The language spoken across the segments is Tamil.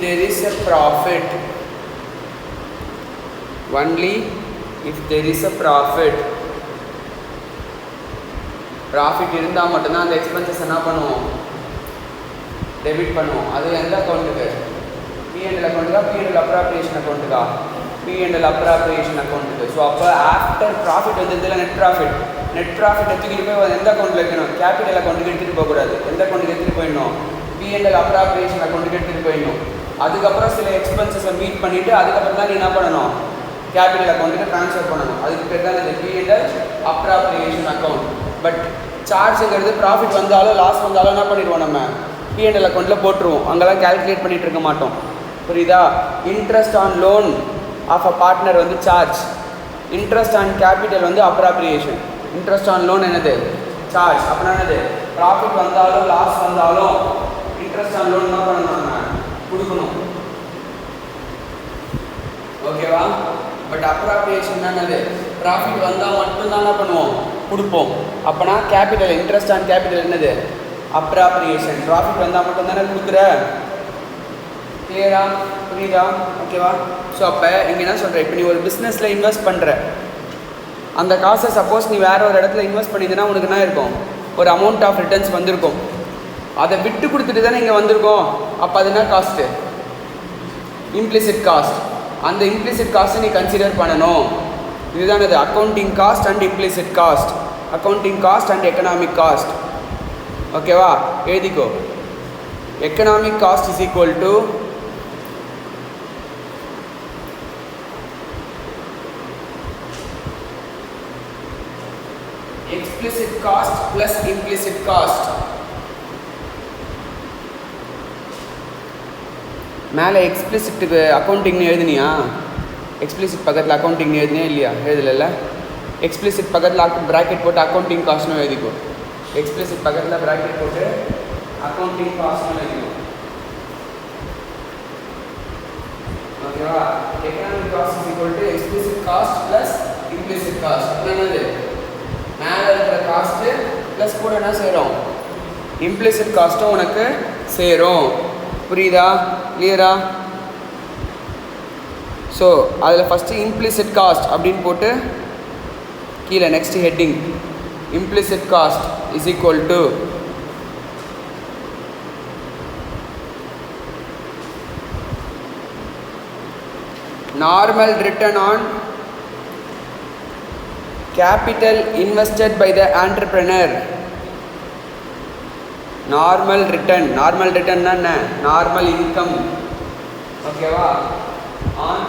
there is a profit, only if there is a profit இருந்தால் மட்டும்தான் அந்த எக்ஸ்பென்சஸ் என்ன பண்ணுவோம், டெபிட் பண்ணுவோம். அது எந்த அக்கௌண்ட்டுக்கு? P&L அக்கௌண்ட்டுக்கா, P&L அப்ராப்ரியேஷன் அக்கௌண்ட்டுக்கா? P&L அப்ராப்ரியேஷன் அக்கௌண்ட்டுக்கு. ஸோ அப்போ ஆஃப்டர் ப்ராஃபிட் வந்ததில் நெட் ப்ராஃபிட் எடுத்துக்கிட்டு போய் எந்த அக்கௌண்ட்டில் வைக்கணும்? கேபிட்டல் அக்கௌண்ட்டுக்கு எடுத்துகிட்டு போகக்கூடாது. எந்த அக்கௌண்ட்டுக்கு எடுத்துகிட்டு போயிடணும்? P&L அப்ராப்ரியேஷன் அக்கௌண்ட்டுக்கு எடுத்துகிட்டு போயிடணும். அதுக்கப்புறம் சில எக்ஸ்பென்சஸை மீட் பண்ணிவிட்டு அதுக்கப்புறம் தான் நீ என்ன பண்ணணும்? கேபிட்டல் அக்கௌண்ட்டுக்கு ட்ரான்ஸ்ஃபர் பண்ணணும். அதுக்கு பேர் தான் இந்த P&L அப்ராப்ரியேஷன் அக்கௌண்ட். பட் சார்ஜுங்கிறது ப்ராஃபிட் வந்தாலும் லாஸ் வந்தாலும் என்ன பண்ணிடுவோம், நம்ம P&L அக்கௌண்ட்டில் போட்டுருவோம். அங்கெல்லாம் கேல்குலேட் பண்ணிகிட்டு இருக்க மாட்டோம். புரியுதா? Interest on loan of a partner வந்து சார்ஜ், இன்ட்ரெஸ்ட் ஆன் கேபிட்டல் வந்து அப்ராப்ரியேஷன். இன்ட்ரெஸ்ட் ஆன் லோன் என்னது? சார்ஜ். அப்படின்னா என்னது? ப்ராஃபிட் வந்தாலும் லாஸ் வந்தாலும் இன்ட்ரெஸ்ட் ஆன் லோன் என்ன பண்ணணும், நம்ம கொடுக்கணும். ஓகேவா? பட் அப்ராப்ரியேஷன் என்னது? ப்ராஃபிட் வந்தால் மட்டும்தான் என்ன பண்ணுவோம், கொடுப்போம். அப்போனா கேபிட்டல், இன்ட்ரெஸ்ட் ஆன் கேபிட்டல் என்னது? அப்ராப்ரியேஷன். ப்ராஃபிட் வந்தால் மட்டும் தானே கொடுக்குற. கிளியரா? புரியுதா? ஓகேவா? ஸோ அப்போ இங்கே என்ன சொல்கிறேன், இப்போ நீ ஒரு பிஸ்னஸில் இன்வெஸ்ட் பண்ணுற, அந்த காசை சப்போஸ் நீ வேறு ஒரு இடத்துல இன்வெஸ்ட் பண்ணிதுன்னா உனக்கு என்ன இருக்கும், ஒரு அமௌண்ட் ஆஃப் ரிட்டர்ன்ஸ் வந்திருக்கும். அதை விட்டு கொடுத்துட்டு தானே இங்கே வந்திருக்கோம். அப்போ அது என்ன காஸ்ட்டு? Implicit cost. அந்த இம்ப்ளிசிட் காஸ்ட்டை நீ கன்சிடர் பண்ணணும். இதுதான் அது accounting cost and implicit cost, accounting cost and economic cost. ஓகேவா? எழுதிக்கோ. Economic cost is equal to explicit cost plus implicit cost. மேலே எக்ஸ்பிளிசிட்டுக்கு அக்கௌண்டிங்னு எழுதுனியா? எக்ஸ்பிளிசிட் பக்கத்தில் அக்கௌண்டிங்னு எழுதுனியா இல்லையா? எழுதலைல்ல. எக்ஸ்பிளிசிட் பக்கத்தில் ப்ராக்கெட் போட்டு அக்கௌண்டிங் காஸ்ட்னு எழுதிக்கோ. எக்ஸ்பிளிசிட் பக்கத்தில் ப்ராக்கெட் போட்டு அக்கௌண்டிங் காஸ்ட்னு எழுதிக்கோ. ஓகேவா? Economic cost is equal to explicit cost plus implicit cost. என்னது? மேலே இருக்கிற காஸ்ட்டு ப்ளஸ் கூட என்ன சேரும், இம்ப்ளிசிட் காஸ்ட்டும் உனக்கு சேரும். புரியுதா? கிளியரா? ஸோ அதில் ஃபஸ்ட்டு இம்ப்ளிசிட் காஸ்ட் அப்படின்னு போட்டு கீழே next heading implicit cost is equal to normal return on capital invested by the entrepreneur. Normal return na normal income. ஓகேவா? on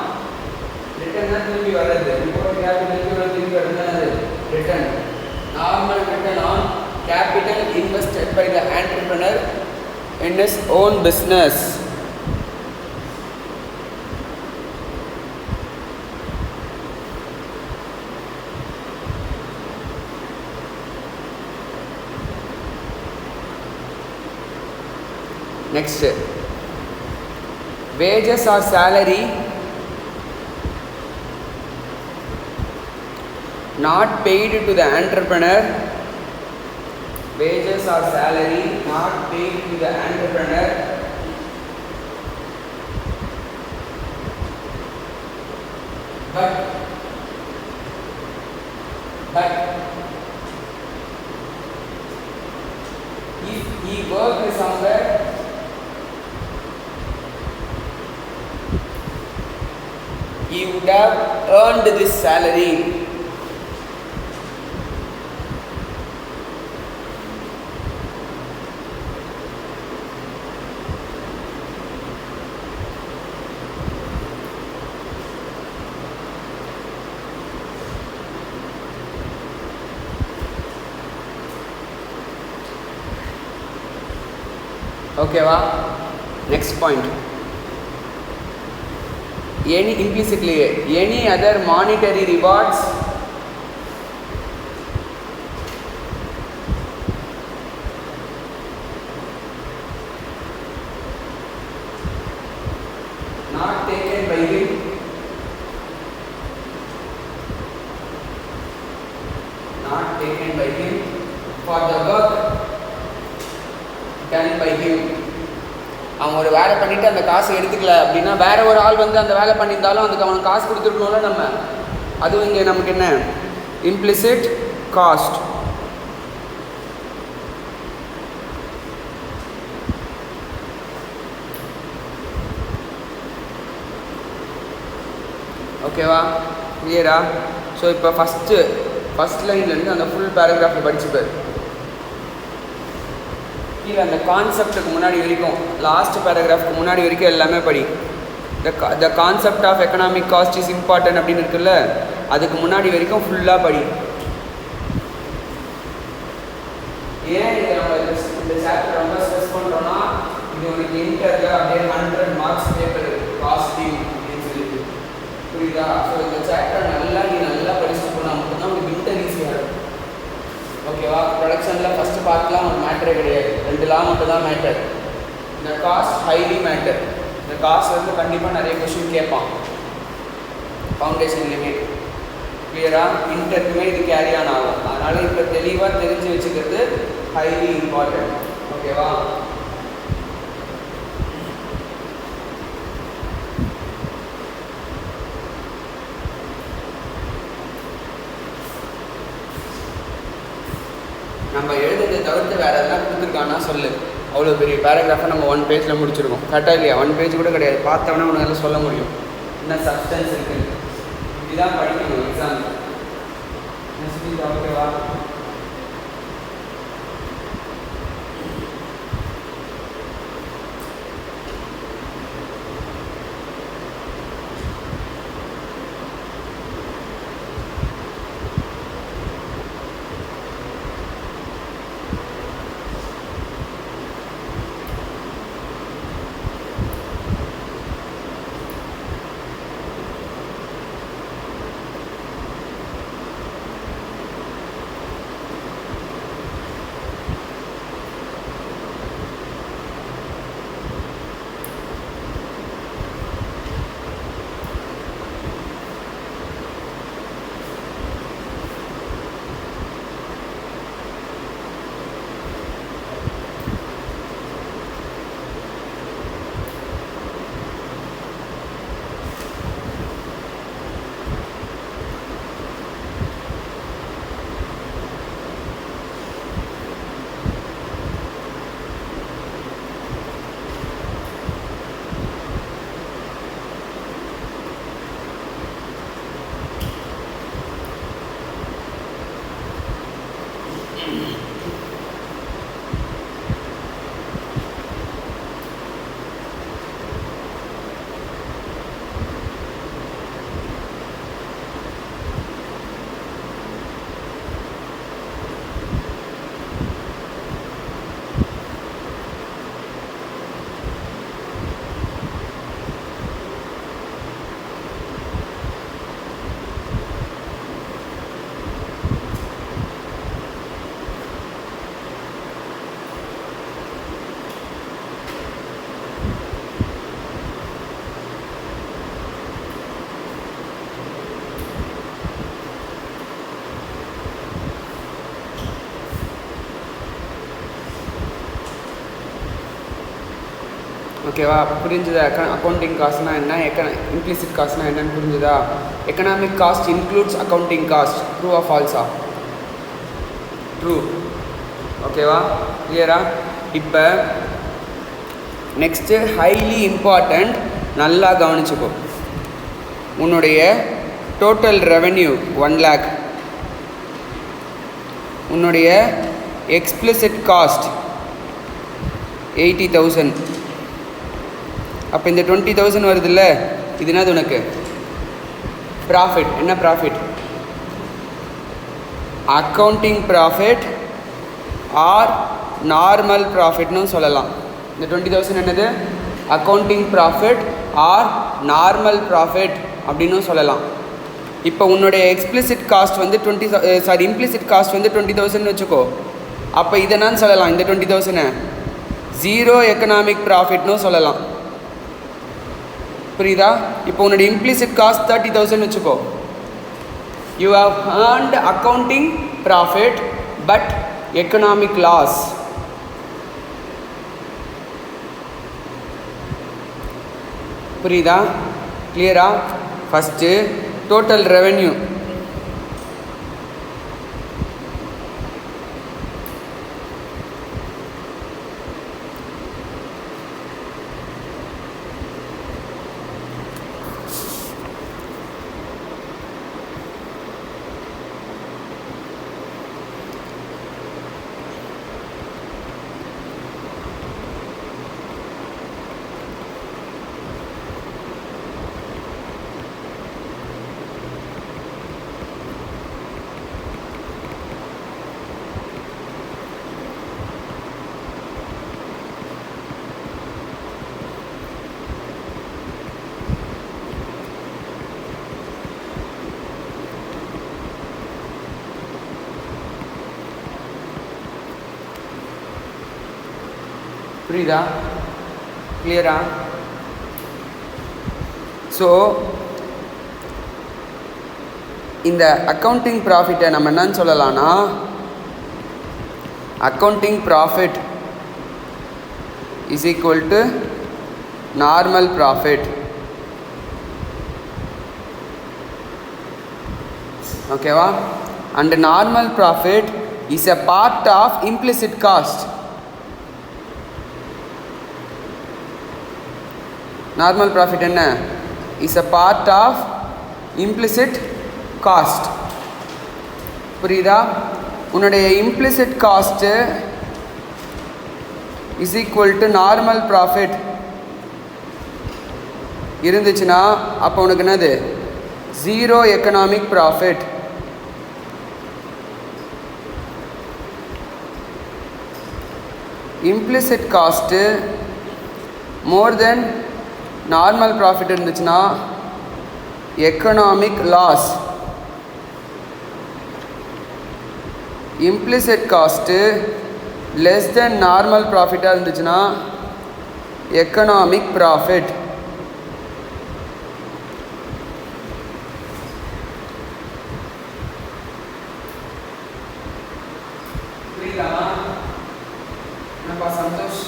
return na திரும்பி வருது. இப்போ capital திரும்பி வருது return. Normal return on capital invested by the entrepreneur in his own business. Next, wages or salary not paid to the entrepreneur. Wages or salary not paid to the entrepreneur but if he worked somewhere, he would have earned this salary. Okay va? Next point. Any implicitly any other monetary rewards not taken by him for the work done by him. அவன் ஒரு வேலை பண்ணிவிட்டு அந்த காசை எடுத்துக்கல அப்படின்னா வேற ஒரு ஆள் வந்து அந்த வேலை பண்ணியிருந்தாலும் அதுக்கு அவனுக்கு காசு கொடுத்துருக்கணும்ல நம்ம. அதுவும் இங்கே நமக்கு என்ன இம்ப்ளிசிட் காஸ்ட். ஓகேவா, கிளியரா? ஸோ இப்போ ஃபஸ்ட் லைன்லேருந்து அந்த ஃபுல் பேராகிராஃபில் படிச்சுப்பார். கீழே அந்த கான்செப்டுக்கு முன்னாடி வரைக்கும், லாஸ்ட் பேராகிராஃப்க்கு முன்னாடி வரைக்கும் எல்லாமே படி. The concept of economic cost is important அப்படின்னு இருக்குல்ல, அதுக்கு முன்னாடி வரைக்கும் ஃபுல்லாக படி. ஏன் இதை நம்ம இந்த சாப்டர் ரொம்ப ஸ்ட்ரெஸ் பண்ணுறோன்னா, இது உனக்கு இன்டர்ல அப்படியே 100 மார்க்ஸ் பேப்பர் காஸ்டிங் அப்படின்னு சொல்லிட்டு, புரியுதா? ஸோ இந்த சாப்டர் நீ நல்லா படிச்சுட்டு போனால் மட்டும்தான் உங்களுக்கு இன்டர் ஈஸியாக இருக்கும். ஓகேவா? ப்ரொடக்ஷனில் ஃபஸ்ட்டு பார்ட்லாம் ஒரு மேட்டரே கிடையாது, 2 லா மட்டும் தான் மேட்டர். இந்த காஸ்ட் ஹைலி மேட்டர். இந்த காஸ்ட் வந்து கண்டிப்பாக நிறைய கொஸ்டின் கேட்பான் ஃபவுண்டேஷன்லேயுமே. கிளியராக இன்டர்க்குமே இது கேரி ஆன் ஆகும். அதனால் இப்போ தெளிவாக தெரிஞ்சு வச்சுக்கிறது ஹைலி இம்பார்ட்டன்ட். ஓகேவா? நம்ம எழுதுறதை தவிர்த்து வேறு எதனா கொடுத்துருக்கான்னா சொல்லு. அவ்வளோ பெரிய பேராகிராஃபை நம்ம 1 பேஜில் முடிச்சிருக்கோம். கரெக்டாக இல்லையா? 1 பேஜ் கூட கிடையாது. பார்த்தவொன்னே உனக்கு சொல்ல முடியும் என்ன சப்ஸ்டன்ஸ் இருக்குன்னு. இப்படிதான் படிக்கணும் எக்ஸாம். ஓகேவா? ஓகேவா? புரிஞ்சுதா? அக்கௌண்டிங் காஸ்ட்னா என்ன, இம்ப்ளிசிட் காஸ்ட்னா என்னன்னு புரிஞ்சுதா? Economic cost includes accounting cost. True or ஃபால்ஸா? ட்ரூ. ஓகேவா? கிளியரா? இப்போ நெக்ஸ்ட்டு ஹைலி இம்பார்ட்டண்ட். நல்லா கவனிச்சுக்கோ. உன்னுடைய டோட்டல் ரெவென்யூ 1 lakh, உன்னுடைய எக்ஸ்பிளிசிட் காஸ்ட் 80,000. அப்போ இந்த 20,000 வருதுல்ல, இது என்னது உனக்கு? ப்ராஃபிட். என்ன profit? Accounting profit or normal ப்ராஃபிட்னு சொல்லலாம். இந்த 20,000 என்னது? Accounting profit or normal profit அப்படின்னு சொல்லலாம். இப்போ உன்னுடைய எக்ஸ்பிளிசிட் காஸ்ட் வந்து இம்ப்ளிசிட் காஸ்ட் வந்து 20,000 வச்சுக்கோ. அப்போ இதை என்னன்னு சொல்லலாம்? இந்த 20,000 ஜீரோ எக்கனாமிக் ப்ராஃபிட்னு சொல்லலாம். புரியுதா? இப்போ உன்னுடைய இம்ப்ளிசிட் காஸ்ட் 30,000 வச்சுக்கோ. You have earned accounting profit but economic loss. புரியுதா? கிளியரா? First total revenue. புரியுதா? கிளியரா? ஸோ இந்த அக்கௌண்டிங் ப்ராஃபிட்டை நம்ம என்னன்னு சொல்லலாம்னா, accounting profit is equal to normal profit. ஓகேவா? And normal profit is a part of implicit cost. Normal profit என்ன? Is a part of implicit cost. புரியுதா? உன்னுடைய implicit cost is equal to normal profit இருந்துச்சுன்னா அப்போ உனக்கு என்னது? Zero economic profit. Implicit cost மோர் தென் நார்மல் ப்ராஃபிட் இருந்துச்சுன்னா economic loss. Implicit cost less than normal ப்ராஃபிட்டாக இருந்துச்சுன்னா எக்கனாமிக் ப்ராஃபிட். புரியுதா? என்னப்பா சந்தோஷ்?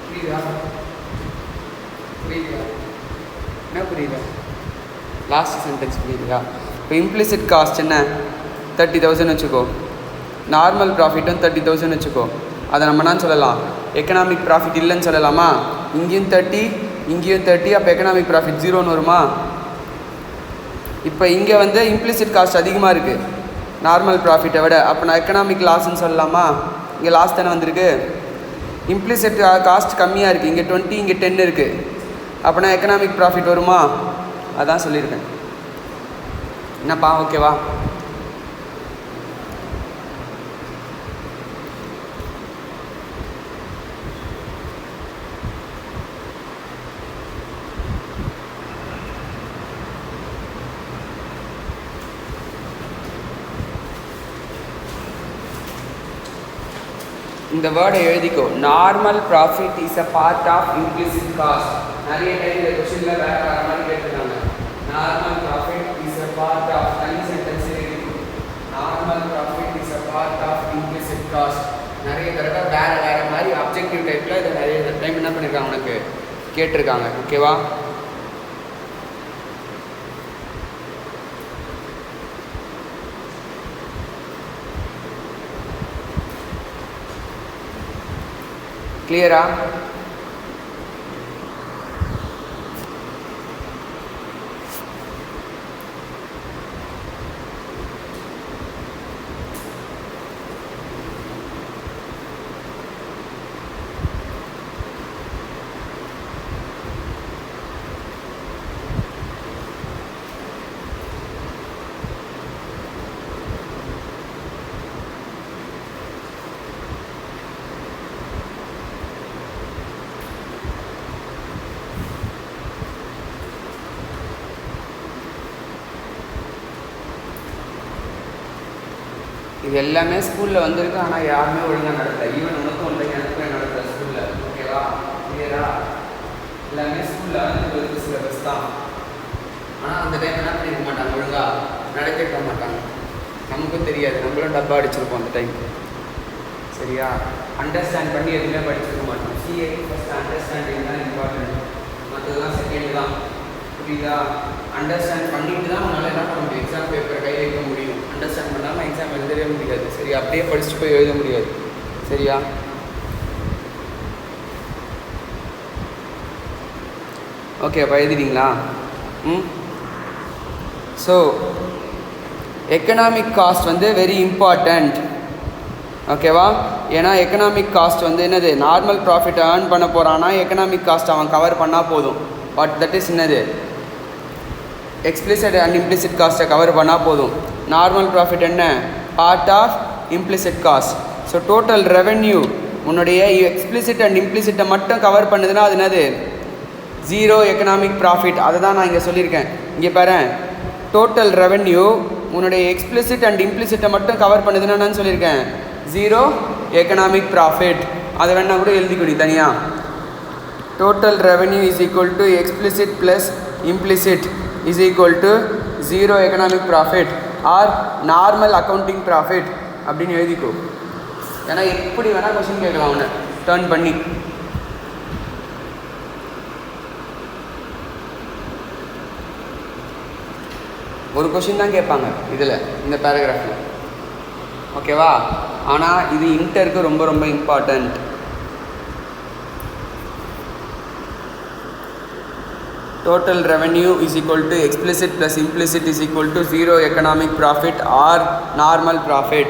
புரியுதா? புரியுதா? என்ன புரியுதா? லாஸ்ட் சென்டென்ஸ் புரியுதா? இப்போ இம்ப்ளிசிட் காஸ்ட் என்ன? 30,000 வச்சுக்கோ. நார்மல் ப்ராஃபிட்டும் 30,000 வச்சுக்கோ. அதை நம்ம என்ன சொல்லலாம்? எக்கனாமிக் ப்ராஃபிட் இல்லைன்னு சொல்லலாமா? இங்கேயும் 30 இங்கேயும் 30, அப்போ எக்கனாமிக் ப்ராஃபிட் 0ன்னு வருமா? இப்போ இங்கே வந்து இம்ப்ளிசிட் காஸ்ட் அதிகமாக இருக்குது நார்மல் ப்ராஃபிட்டை விட, அப்போ நான் எக்கனாமிக் லாஸ்ன்னு சொல்லலாமா? இங்கே லாஸ் தானே வந்திருக்கு. இம்ப்ளிசிட் காஸ்ட் கம்மியாக இருக்குது, இங்கே 20 இங்கே 10 இருக்குது, அப்போனா எக்கனாமிக் ப்ராஃபிட் வருமா? அதான் சொல்லியிருக்கேன். என்னப்பா ஓகேவா? இந்த வேர்டை எழுதிக்கோ. Normal profit is a part of implicit cost. நிறைய டைம் இந்த கொஸ்டினில் வேறு வேறு மாதிரி கேட்டிருக்காங்க. Normal profit is a part of, தனி சென்டென்ஸ் இருக்கும். Normal profit is a part of implicit cost. நிறைய தடவை வேறு வேறு மாதிரி அப்ஜெக்டிவ் டைப்பில் இதை நிறைய டைம் என்ன பண்ணியிருக்காங்க உனக்கு கேட்டிருக்காங்க. ஓகேவா? கிளியரா? இது எல்லாமே ஸ்கூலில் வந்திருக்கு, ஆனால் யாருமே ஒழுங்காக நடத்தலை. ஈவன் உனக்கும் ஒன்றை எனக்கும் நடத்தலை ஸ்கூலில். ஓகேவா? கிளியரா? எல்லாமே ஸ்கூலில் வந்து ஒரு சிலபஸ் தான், ஆனால் அந்த டைம் என்ன பண்ணிருக்க மாட்டாங்க, ஒழுங்காக நடத்திருக்க மாட்டாங்க. நமக்கும் தெரியாது, நம்மளும் டப்பா அடிச்சிருப்போம் அந்த டைம். சரியா? அண்டர்ஸ்டாண்ட் பண்ணி எதுவுமே படிச்சிருக்க மாட்டோம். சிஏ ஃபஸ்ட்டு அண்டர்ஸ்டாண்டிங் தான் இம்பார்ட்டன்ட், மற்றது புரியுதா? அண்டர்ஸ்டாண்ட் பண்ணிட்டு தான் உன்னால் என்ன பண்ண முடியும், எக்ஸாம் பேப்பரை கையில் வைக்க முடியும். அண்டர்ஸ்டாண்ட் பண்ணாமல் எக்ஸாம் எழுதவே முடியாது. சரி, அப்படியே படிச்சுட்டு போய் எழுத முடியாது. சரியா? ஓகே, அப்போ எழுதிட்டீங்களா? ஸோ எக்கனாமிக் காஸ்ட் வந்து வெரி இம்பார்ட்டண்ட். ஓகேவா? ஏன்னா எக்கனாமிக் காஸ்ட் வந்து என்னது, நார்மல் ப்ராஃபிட் ஏர்ன் பண்ண போகிறான்னா எக்கனாமிக் காஸ்ட் அவன் கவர் பண்ணால் போதும். பட் தட் இஸ் என்னது, எக்ஸ்பிளிசிட் அண்ட் இம்ப்ளிசிட் காஸ்ட்டை கவர் பண்ணால் போதும். நார்மல் ப்ராஃபிட் என்ன, part of implicit cost. So total revenue உன்னுடைய எக்ஸ்பிளிசிட் அண்ட் இம்ப்ளிசிட்டை மட்டும் கவர் பண்ணுதுன்னா அது என்னது, ஜீரோ எக்கனாமிக் ப்ராஃபிட். அதை தான் நான் இங்கே சொல்லியிருக்கேன். இங்கே பாரு, டோட்டல் ரெவென்யூ உன்னுடைய எக்ஸ்பிளிசிட் அண்ட் இம்ப்ளிசிட்டை மட்டும் கவர் பண்ணுதுன்னா நான் சொல்லியிருக்கேன், ஜீரோ எக்கனாமிக் ப்ராஃபிட். அதை வேணால் கூட எழுதிக்கொடி தனியாக. Total revenue is equal to explicit plus implicit is equal to zero economic profit or normal accounting profit அப்படின்னு எழுதிக்கோ. ஏன்னா எப்படி வேணால் கொஸ்டின் கேட்கலாம் அவனை டர்ன் பண்ணி. ஒரு கொஷின் தான் கேட்பாங்க இதில், இந்த பேராகிராஃபில். ஓகேவா? ஆனால் இது இன்டருக்கு ரொம்ப ரொம்ப important. Total revenue is equal to explicit plus implicit is equal to zero economic profit or normal profit.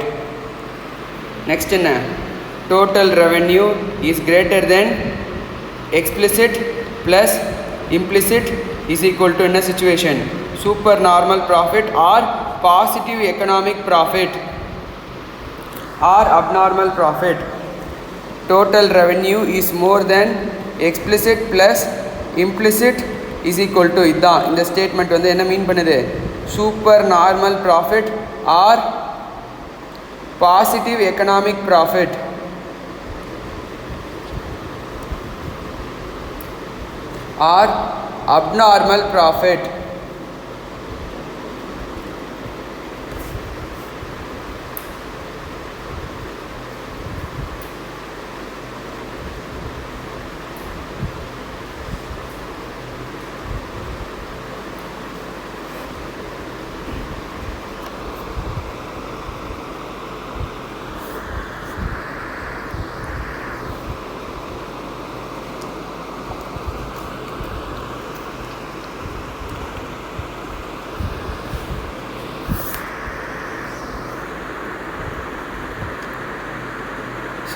Next என்ன, total revenue is greater than explicit plus implicit is equal to என்ன situation, super normal profit or positive economic profit or abnormal profit. Total revenue is more than explicit plus implicit is equal to இதான் இந்த ஸ்டேட்மெண்ட் வந்து என்ன மீன் பண்ணுது, super normal profit or positive economic profit or abnormal profit.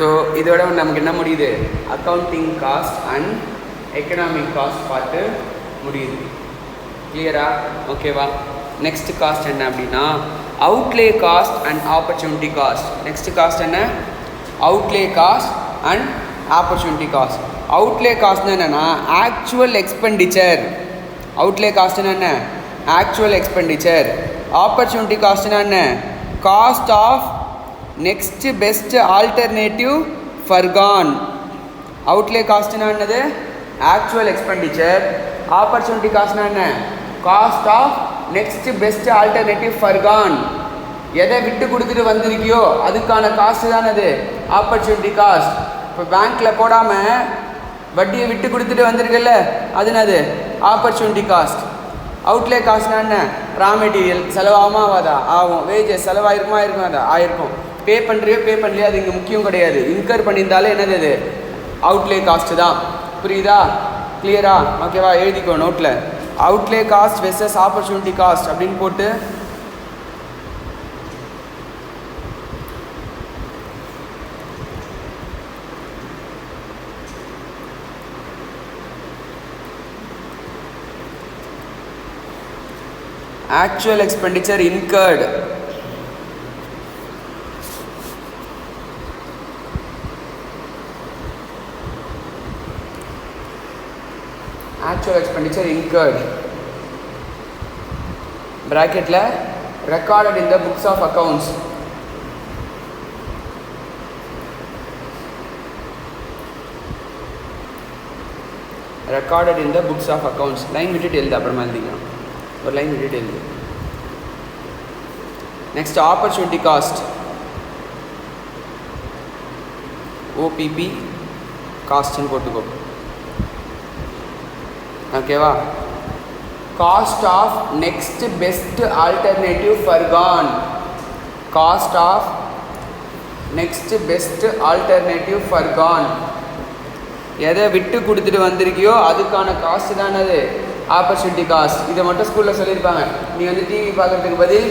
So இதோட நமக்கு என்ன முடியுது, accounting cost and economic cost பார்த்து முடியுது. கிளியரா? ஓகேவா? நெக்ஸ்ட் காஸ்ட் என்ன அப்படின்னா outlay cost and opportunity cost. Next cost என்ன, outlay cost and opportunity cost. Outlay காஸ்ட்னா என்னென்னா ஆக்சுவல் எக்ஸ்பெண்டிச்சர். அவுட்லே காஸ்ட்னா என்ன, ஆக்சுவல் எக்ஸ்பெண்டிச்சர். ஆப்பர்ச்சுனிட்டி காஸ்ட்னா என்ன, cost of next best alternative foregone. Outlay காஸ்ட்னா என்னது, ஆக்சுவல் எக்ஸ்பெண்டிச்சர். ஆப்பர்ச்சுனிட்டி காஸ்ட்னா என்ன, cost of next best alternative foregone. எதை விட்டு கொடுத்துட்டு வந்திருக்கியோ அதுக்கான காஸ்ட் தான் அது ஆப்பர்ச்சுனிட்டி காஸ்ட். இப்போ பேங்க்கில் போடாமல் வட்டியை விட்டு கொடுத்துட்டு வந்திருக்கல அது என்னது, ஆப்பர்ச்சுனிட்டி காஸ்ட். அவுட்லே காஸ்ட்னா என்ன, ரா மெட்டீரியல் செலவாகாமல் ஆகாதா, ஆகும். வேஜஸ் செலவாயிருக்குமா, இருக்கும், அது ஆயிருக்கும். பே பண்ணுறியோ பே பண்ணலையோ அது இங்கே முக்கியம் கிடையாது. இன்கர் பண்ணியிருந்தாலே என்னது அது அவுட்லே காஸ்ட்டு தான். புரியுதா? கிளியரா? ஓகேவா? எழுதிக்கோ நோட்டில், outlay cost versus opportunity cost அப்படின்னு போட்டு actual expenditure incurred. Actual expenditure incurred bracket la recorded in the books of accounts. Recorded in the books of accounts. line விட்டுட்டு எழுது, அப்புறமா எழுதிக்கலாம். ஒரு லைன் விட்டுட்டு எழுது. நெக்ஸ்ட் ஆப்பர்ச்சுனிட்டி காஸ்ட், ஓபிபி காஸ்ட்னு போட்டுக்கோ. ஓகேவா? Cost of next best alternative forgone. Cost of next best alternative forgone. எதை விட்டு கொடுத்துட்டு வந்திருக்கியோ அதுக்கான காஸ்ட் தானே அது ஆப்பர்ச்சுனிட்டி காஸ்ட். இதை மட்டும் ஸ்கூலில் சொல்லியிருப்பாங்க. நீ வந்து டிவி பார்க்குறதுக்கு பதில்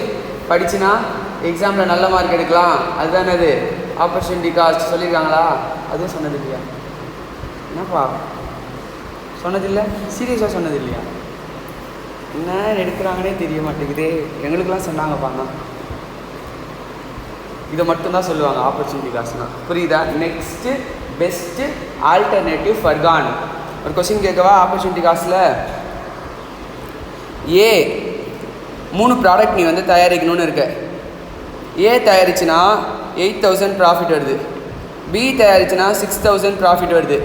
படிச்சுனா எக்ஸாமில் நல்ல மார்க் எடுக்கலாம், அதுதானே அது ஆப்பர்ச்சுனிட்டி காஸ்ட் சொல்லியிருக்காங்களா? அதுவும் சொன்னது இல்லையா? என்னப்பா சொன்னதில்லை? சீரியஸாக சொன்னது இல்லையா? என்ன எடுக்கிறாங்கன்னே தெரிய மாட்டேங்குது. எங்களுக்கெல்லாம் சொன்னாங்கப்பாண்ணா. இதை மட்டும்தான் சொல்லுவாங்க ஆப்பர்ச்சுனிட்டி காஸ்ட்னா. புரியுதா? Next best alternative Furqan. ஒரு கொஸ்டின் கேட்கவா? ஆப்பர்ச்சுனிட்டி காஸ்ட்டில் ஏ 3 ப்ராடக்ட் நீ வந்து தயாரிக்கணும்னு இருக்க. ஏ தயாரிச்சுன்னா 8,000 ப்ராஃபிட் வருது, பி தயாரிச்சுன்னா 6,000 ப்ராஃபிட் வருது,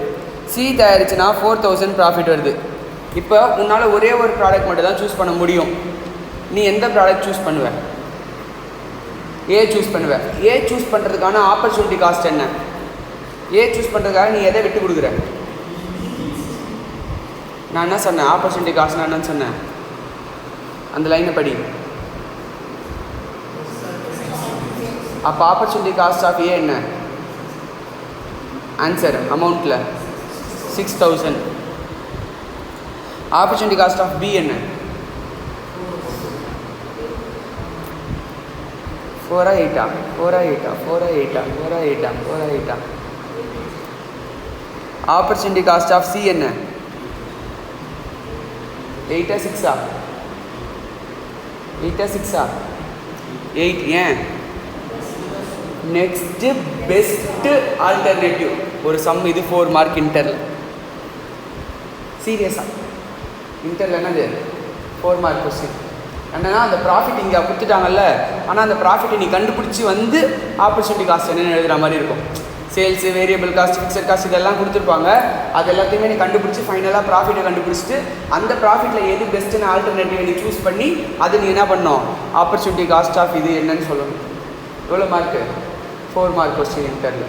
சி தயாரிச்சுன்னா 4,000 ப்ராஃபிட் வருது. இப்போ உன்னால் ஒரே ஒரு ப்ராடக்ட் மட்டும் தான் சூஸ் பண்ண முடியும். நீ எந்த ப்ராடக்ட் சூஸ் பண்ணுவ? ஏ சூஸ் பண்ணுவ. ஏ சூஸ் பண்ணுறதுக்கான ஆப்பர்ச்சுனிட்டி காஸ்ட் என்ன? ஏ சூஸ் பண்ணுறதுக்காக நீ எதை விட்டு கொடுக்குற? நான் என்ன சொன்னேன்? ஆப்பர்ச்சுனிட்டி காஸ்ட் நான் என்னன்னு சொன்னேன்? அந்த லைனை படி. அப்போ ஆப்பர்ச்சுனிட்டி காஸ்ட் ஆஃப் ஏ என்ன? ஆன்சர் அமௌண்ட்டில் 6,000. ஆப்பர்ச்சுனிட்டி காஸ்ட் ஆஃப் பி என்ன? 4,8. ஆப்பர்ச்சுனிட்டி காஸ்ட் ஆஃப் சி என்ன? 8 6 8. ஏன்? நெக்ஸ்ட்டு பெஸ்ட்டு ஆல்டர்னேட்டிவ் ஒரு சம். இது 4 மார்க் இன்டர்ல. சீரியஸாக இன்டர்ல என்னது 4 மார்க் கொஸ்டின். என்னன்னா அந்த ப்ராஃபிட் இங்கே கொடுத்துட்டாங்கல்ல, ஆனால் அந்த ப்ராஃபிட்டை நீ கண்டுபிடிச்சி வந்து ஆப்பர்ச்சுனிட்டி காஸ்ட் என்னென்னு எழுதுகிற மாதிரி இருக்கும். Sales, variable cost, fixed cost இதெல்லாம் கொடுத்துருப்பாங்க. அது எல்லாத்தையுமே நீ கண்டுபிடிச்சி ஃபைனலாக ப்ராஃபிட்டை கண்டுபிடிச்சிட்டு அந்த ப்ராஃபிட்டில் எது பெஸ்ட்டுன்னு ஆல்டர்னேட்டிவ் நீ சூஸ் பண்ணி அது நீ என்ன பண்ணணும்? ஆப்பர்ச்சுனிட்டி காஸ்ட் ஆஃப் இது என்னன்னு சொல்லணும். எவ்வளோ மார்க்கு? 4 mark question இன்டரில்.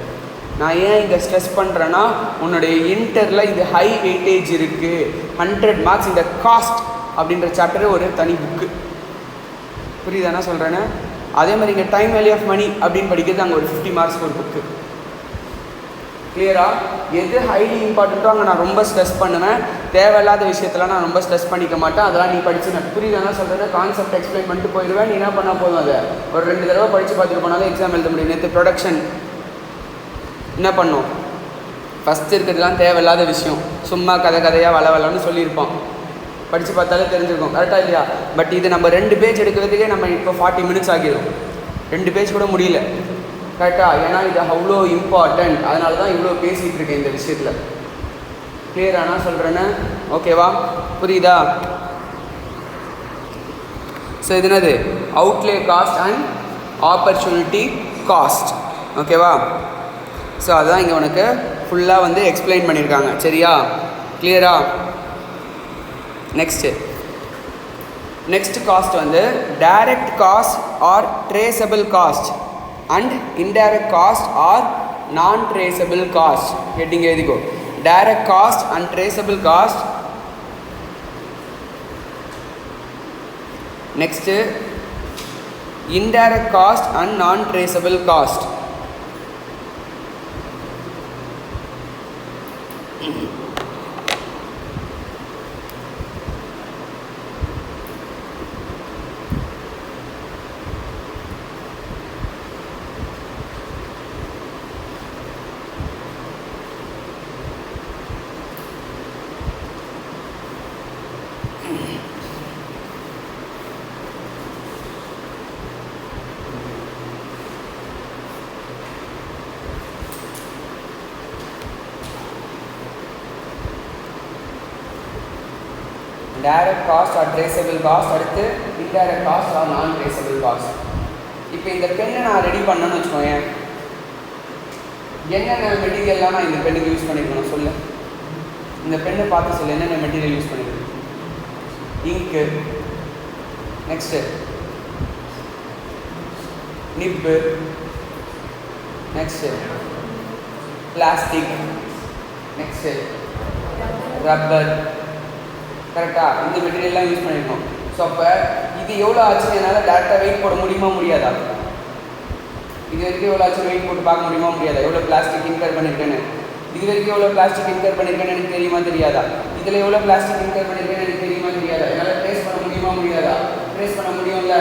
நான் ஏன் இங்கே ஸ்ட்ரெஸ் பண்ணுறேன்னா, உன்னுடைய இன்டரில் இது ஹை வெயிட்டேஜ் இருக்குது. 100 மார்க்ஸ். இந்த காஸ்ட் அப்படின்ற சாப்டரு ஒரு தனி புக்கு. புரியுதானா சொல்கிறேன்னு? அதே மாதிரி இங்கே டைம் வேல்யூ ஆஃப் மணி அப்படின்னு படிக்கிறது அங்கே ஒரு 50 மார்க்ஸ்க்கு ஒரு புக்கு. கிளியரா? எது ஹைலி இம்பார்ட்டண்ட்டோ அங்கே நான் ரொம்ப ஸ்ட்ரெஸ் பண்ணுவேன். தேவையில்லாத விஷயத்தெல்லாம் நான் ரொம்ப ஸ்ட்ரெஸ் பண்ணிக்க மாட்டேன். அதெல்லாம் நீ படிச்சு நான் புரியுதானா சொல்கிறேன்? கான்செப்ட் எக்ஸ்பிளைன் பண்ணிட்டு போயிடுவேன். நீ என்ன பண்ணால் போதும், அதை ஒரு 2 தடவை படித்து பார்த்துட்டு போனாலும் எக்ஸாம் எழுத முடியும். நேற்று ப்ரொடக்ஷன் என்ன பண்ணோம்? ஃபஸ்ட்டு இருக்கிறதுலாம் தேவையில்லாத விஷயம். சும்மா கதையாக வளன்னு சொல்லியிருப்பான். படித்து பார்த்தாலே தெரிஞ்சிருக்கும். கரெக்டாக இல்லையா? பட் இது நம்ம 2 பேஜ் எடுக்கிறதுக்கே நம்ம இப்போ 40 மினிட்ஸ் ஆகிடும். 2 பேஜ் கூட முடியல. கரெக்டாக? ஏன்னா இது அவ்வளோ இம்பார்ட்டண்ட். அதனால தான் இவ்வளோ பேசிகிட்டு இருக்கேன் இந்த விஷயத்தில். கிளியரானா சொல்கிறேன்னு? ஓகேவா? புரியுதா? ஸோ இது என்னது? Outlay cost and opportunity cost. ஓகேவா? ஸோ அதுதான் இங்கே உனக்கு ஃபுல்லாக வந்து எக்ஸ்பிளைன் பண்ணியிருக்காங்க. சரியா? கிளியரா? நெக்ஸ்ட் காஸ்ட் வந்து direct cost or traceable cost and indirect cost or non traceable cost. Heading எழுதிக்கோ. Direct cost and traceable cost. Next indirect cost and non traceable cost. Direct cost or traceable cost. அடுத்து indirect cost or non traceable cost. இப்போ இந்த பெண்ணை நான் ரெடி பண்ணணும்னு வச்சுக்கோங்க. என்னென்ன மெட்டீரியல்லாம் நான் இந்த பெண்ணுக்கு யூஸ் பண்ணிக்கணும் சொல்லு. இந்த பெண்ணை பார்த்து சொல்லு என்னென்ன மெட்டீரியல் யூஸ் பண்ணிக்கணும். இங்கு, next nib, next plastic, next rubber, கரெக்டாக இந்த மெட்டீரியல்லாம் யூஸ் பண்ணியிருக்கோம். ஸோ அப்போ இது எவ்வளோ ஆச்சுன்னு என்னால் டேரெக்டாக வெயிட் போட முடியுமா முடியாதா? இது வரைக்கும் எவ்வளோ ஆச்சு வெயிட் போட்டு பார்க்க முடியுமா முடியாதா? எவ்வளோ பிளாஸ்டிக் இன்கர் பண்ணியிருக்கேன்னு இது வரைக்கும் எவ்வளோ பிளாஸ்டிக் இன்கர் பண்ணியிருக்கேன்னு எனக்கு தெரியுமா தெரியாதா? இதில் எவ்வளோ பிளாஸ்டிக் இன்கர் பண்ணியிருக்கேன்னு எனக்கு தெரியுமா தெரியாதா? என்னால் ட்ரேஸ் பண்ண முடியுமா முடியாதா? ட்ரேஸ் பண்ண முடியும்ல.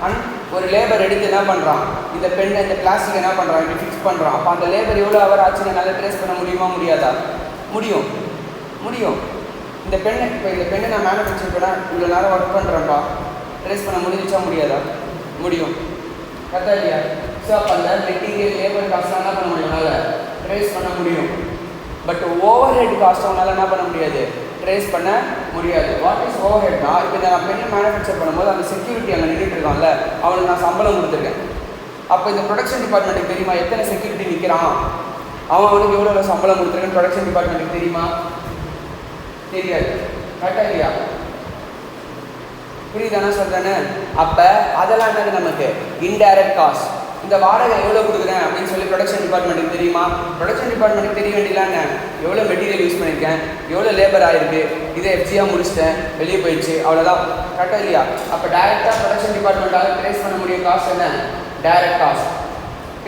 ஆனால் ஒரு லேபர் எடுத்து என்ன பண்ணுறான், இந்த பெண்ணை இந்த பிளாஸ்டிக் என்ன பண்ணுறான், இப்படி ஃபிக்ஸ் பண்ணுறான். அப்போ அந்த லேபர் எவ்வளோ ஹவர் ஆச்சுன்னு என்னால் ட்ரேஸ் பண்ண முடியுமா முடியாதா? முடியும். இந்த பெண்ணை இப்போ இந்த பெண்ணை நான் மேனுஃபேக்சர் பண்ண இவ்வளோ நேரம் ஒர்க் பண்ணுறேன்ப்பா, ட்ரேஸ் பண்ண முடிஞ்சிச்சா முடியாதா? முடியும். கரெக்டாக இல்லையா? ஸோ அப்போ அந்த மெட்டீரியல் லேபர் காஸ்ட்லாம் என்ன பண்ண முடியும், என்னால் ட்ரேஸ் பண்ண முடியும். பட் ஓவர் ஹெட் காஸ்ட் அவனால் என்ன பண்ண முடியாது, ட்ரேஸ் பண்ண முடியாது. வாட் இஸ் ஓவர் ஹெட்னா, இப்போ நான் பெண்ணை மேனுஃபேக்சர் பண்ணும்போது அந்த செக்யூரிட்டி அங்கே நின்றுட்டு இருக்கான்ல, அவனுக்கு நான் சம்பளம் கொடுத்துருக்கேன். அப்போ இந்த ப்ரொடக்ஷன் டிபார்ட்மெண்ட்டுக்கு தெரியுமா எத்தனை செக்யூரிட்டி நிற்கிறான், அவனுக்கு எவ்வளோ சம்பளம் கொடுத்துருக்கேன்னு ப்ரொடக்ஷன் டிபார்ட்மெண்ட்டுக்கு தெரியுமா? தெரியாது. கரெக்டாக இல்லையா? புரியுதானே சொல்கிறேன்னு? அப்போ அதெல்லாம் என்னது நமக்கு இன்டைரக்ட் காஸ்ட். இந்த வாடகை எவ்வளோ கொடுக்குறேன் அப்படின்னு சொல்லி ப்ரொடக்ஷன் டிபார்ட்மெண்ட்டுக்கு தெரியுமா? ப்ரொடக்ஷன் டிபார்ட்மெண்ட்டுக்கு தெரிய வேண்டியலான்னு எவ்வளோ மெட்டீரியல் யூஸ் பண்ணியிருக்கேன், எவ்வளோ லேபர் ஆகிருக்கு, இதை எஃப்ஜியாக முடிச்சிட்டேன், வெளியே போயிடுச்சு, அவ்வளோதான். கரெக்டாக இல்லையா? அப்போ டைரெக்டாக ப்ரொடக்ஷன் டிபார்ட்மெண்ட்டால் ட்ரேஸ் பண்ண முடியும் காஸ்ட் என்ன, டைரக்ட் காஸ்ட்.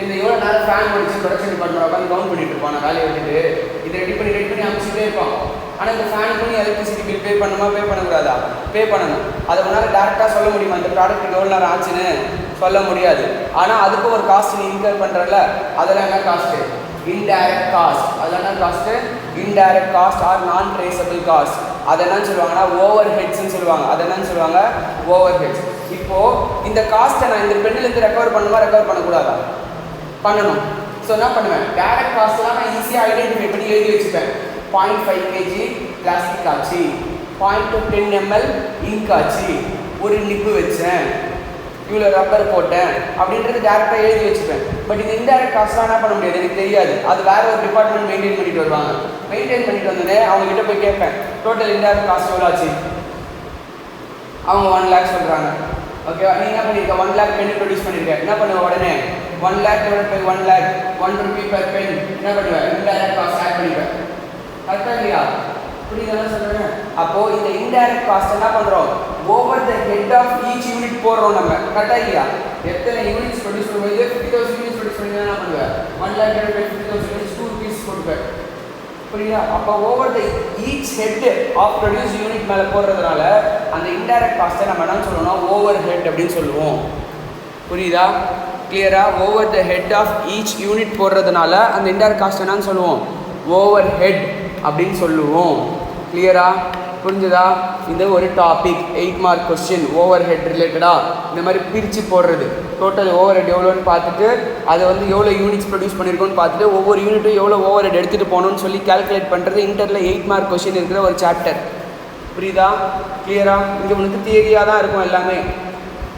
இந்த எவ்வளோ நேரம் ஃபேன் முடிச்சு ப்ரொடக்ஷன் டிபார்ட்மெண்ட் உட்காந்து கவுண்ட் பண்ணிட்டு இருப்பான், நான் வேலையை விட்டுட்டு இதை ரெடி பண்ணி அமைச்சிட்டே இருப்பான். ஆனால் இந்த ஃபேன் பண்ணி எலக்ட்ரிசிட்டி பில் பே பண்ணுமா, பே பண்ணக்கூடாதா? பே பண்ணணும். அதை உன்னால் டேரெக்டாக சொல்ல முடியுமா இந்த ப்ராடக்ட்டுக்கு எவ்வளோ நேரம் ஆச்சுன்னு? சொல்ல முடியாது. ஆனால் அதுக்கும் ஒரு காஸ்ட் நீ இன்கர் பண்ணுறல, அதெல்லாம் என்ன காஸ்ட்டு, இன்டைரக்ட் காஸ்ட். அதெல்லாம் என்ன cost, indirect cost or non traceable cost. அதை என்னன்னு சொல்லுவாங்கன்னா ஓவர் ஹெட்ஸ்ன்னு சொல்லுவாங்க. அதை என்னன்னு சொல்லுவாங்க, ஓவர் ஹெட்ஸ். இப்போது இந்த காஸ்ட்டை நான் இந்த பெண்ணிலேருந்து ரெக்கவர் பண்ணுமா, ரெக்கவர் பண்ணக்கூடாதா? பண்ணணும். ஸோ என்ன பண்ணுவேன், டைரக்ட் காஸ்ட்லாம் நான் ஈஸியாக ஐடென்டிஃபை பண்ணி எழுதி வச்சுப்பேன். 0.5 kg பிளாஸ்டிக் ஆச்சு, 0.10 ml இங்க் ஆச்சு, ஒரு நிப்பு வச்சேன், இவ்வளோ ரப்பர் போட்டேன் அப்படின்றது டேரெக்டாக எழுதி வச்சுப்பேன். பட் இது இன்டைரக்ட் காஸ்ட்லாம் என்ன பண்ண முடியாது, எனக்கு தெரியாது. அது வேறு ஒரு டிபார்ட்மெண்ட் மெயின்டைன் பண்ணிட்டு வருவாங்க. மெயின்டைன் பண்ணிட்டு வந்தோடனே அவங்ககிட்ட போய் கேட்பேன், டோட்டல் இன்டைரக்ட் காஸ்ட் எவ்வளோ ஆச்சு? அவங்க 1 lakh சொல்கிறாங்க. ஓகேவா? நீ என்ன பண்ணியிருக்க, 1 lakh பென் ப்ரொடியூஸ் பண்ணியிருக்கேன். என்ன பண்ணுவேன் உடனே 1 lakh divided by 1 lakh 1 rupee per pen என்ன பண்ணுவேன், இன்டைரக்ட் காஸ்ட் ஆட் பண்ணிப்பேன். கரெக்டாக இல்லையா? புரியுதானே சொல்கிறேன்? அப்போது இந்த இன்டைரக்ட் காஸ்ட் என்ன பண்ணுறோம், over the head of each unit போடுறோம் நம்ம. கரெக்டாக இல்லையா? எத்தனை யூனிட்ஸ் ப்ரொடியூஸ் பண்ணும்போது 50,000 யூனிட்ஸ் ப்ரொடியூஸ் பண்ணி என்ன பண்ணுவேன், 1 lakh divided by 50,000 units 2 rupees போட்டுப்பேன். புரியுதா? அப்போ over the each head of produce unit மேலே போடுறதுனால அந்த இன்டைரக்ட் காஸ்ட்டை நம்ம என்ன சொல்லணும், ஓவர் ஹெட் அப்படின்னு சொல்லுவோம். புரியுதா? கிளியராக? Over the head of each unit போடுறதுனால அந்த இன்டைரக்ட் காஸ்ட் என்னன்னு சொல்லுவோம், ஓவர் ஹெட் அப்படின்னு சொல்லுவோம். கிளியரா? புரிஞ்சுதா? இந்த ஒரு topic 8 mark question over head ரிலேட்டடாக இந்த மாதிரி பிரித்து போடுறது. டோட்டல் ஓவர் ஹெட் எவ்வளோன்னு பார்த்துட்டு அதை வந்து எவ்வளோ யூனிட்ஸ் ப்ரொடியூஸ் பண்ணியிருக்கோன்னு பார்த்துட்டு ஒவ்வொரு யூனிட்டும் எவ்வளோ ஓவர் ஹெட் எடுத்துகிட்டு போகணும்னு சொல்லி கேல்குலேட் பண்ணுறது இன்டரில் 8 மார்க் கொஸ்டின் இருக்கிற ஒரு சாப்டர். புரியுதா? கிளியரா? இங்கே உனக்கு தியரியாக தான் இருக்கும் எல்லாமே.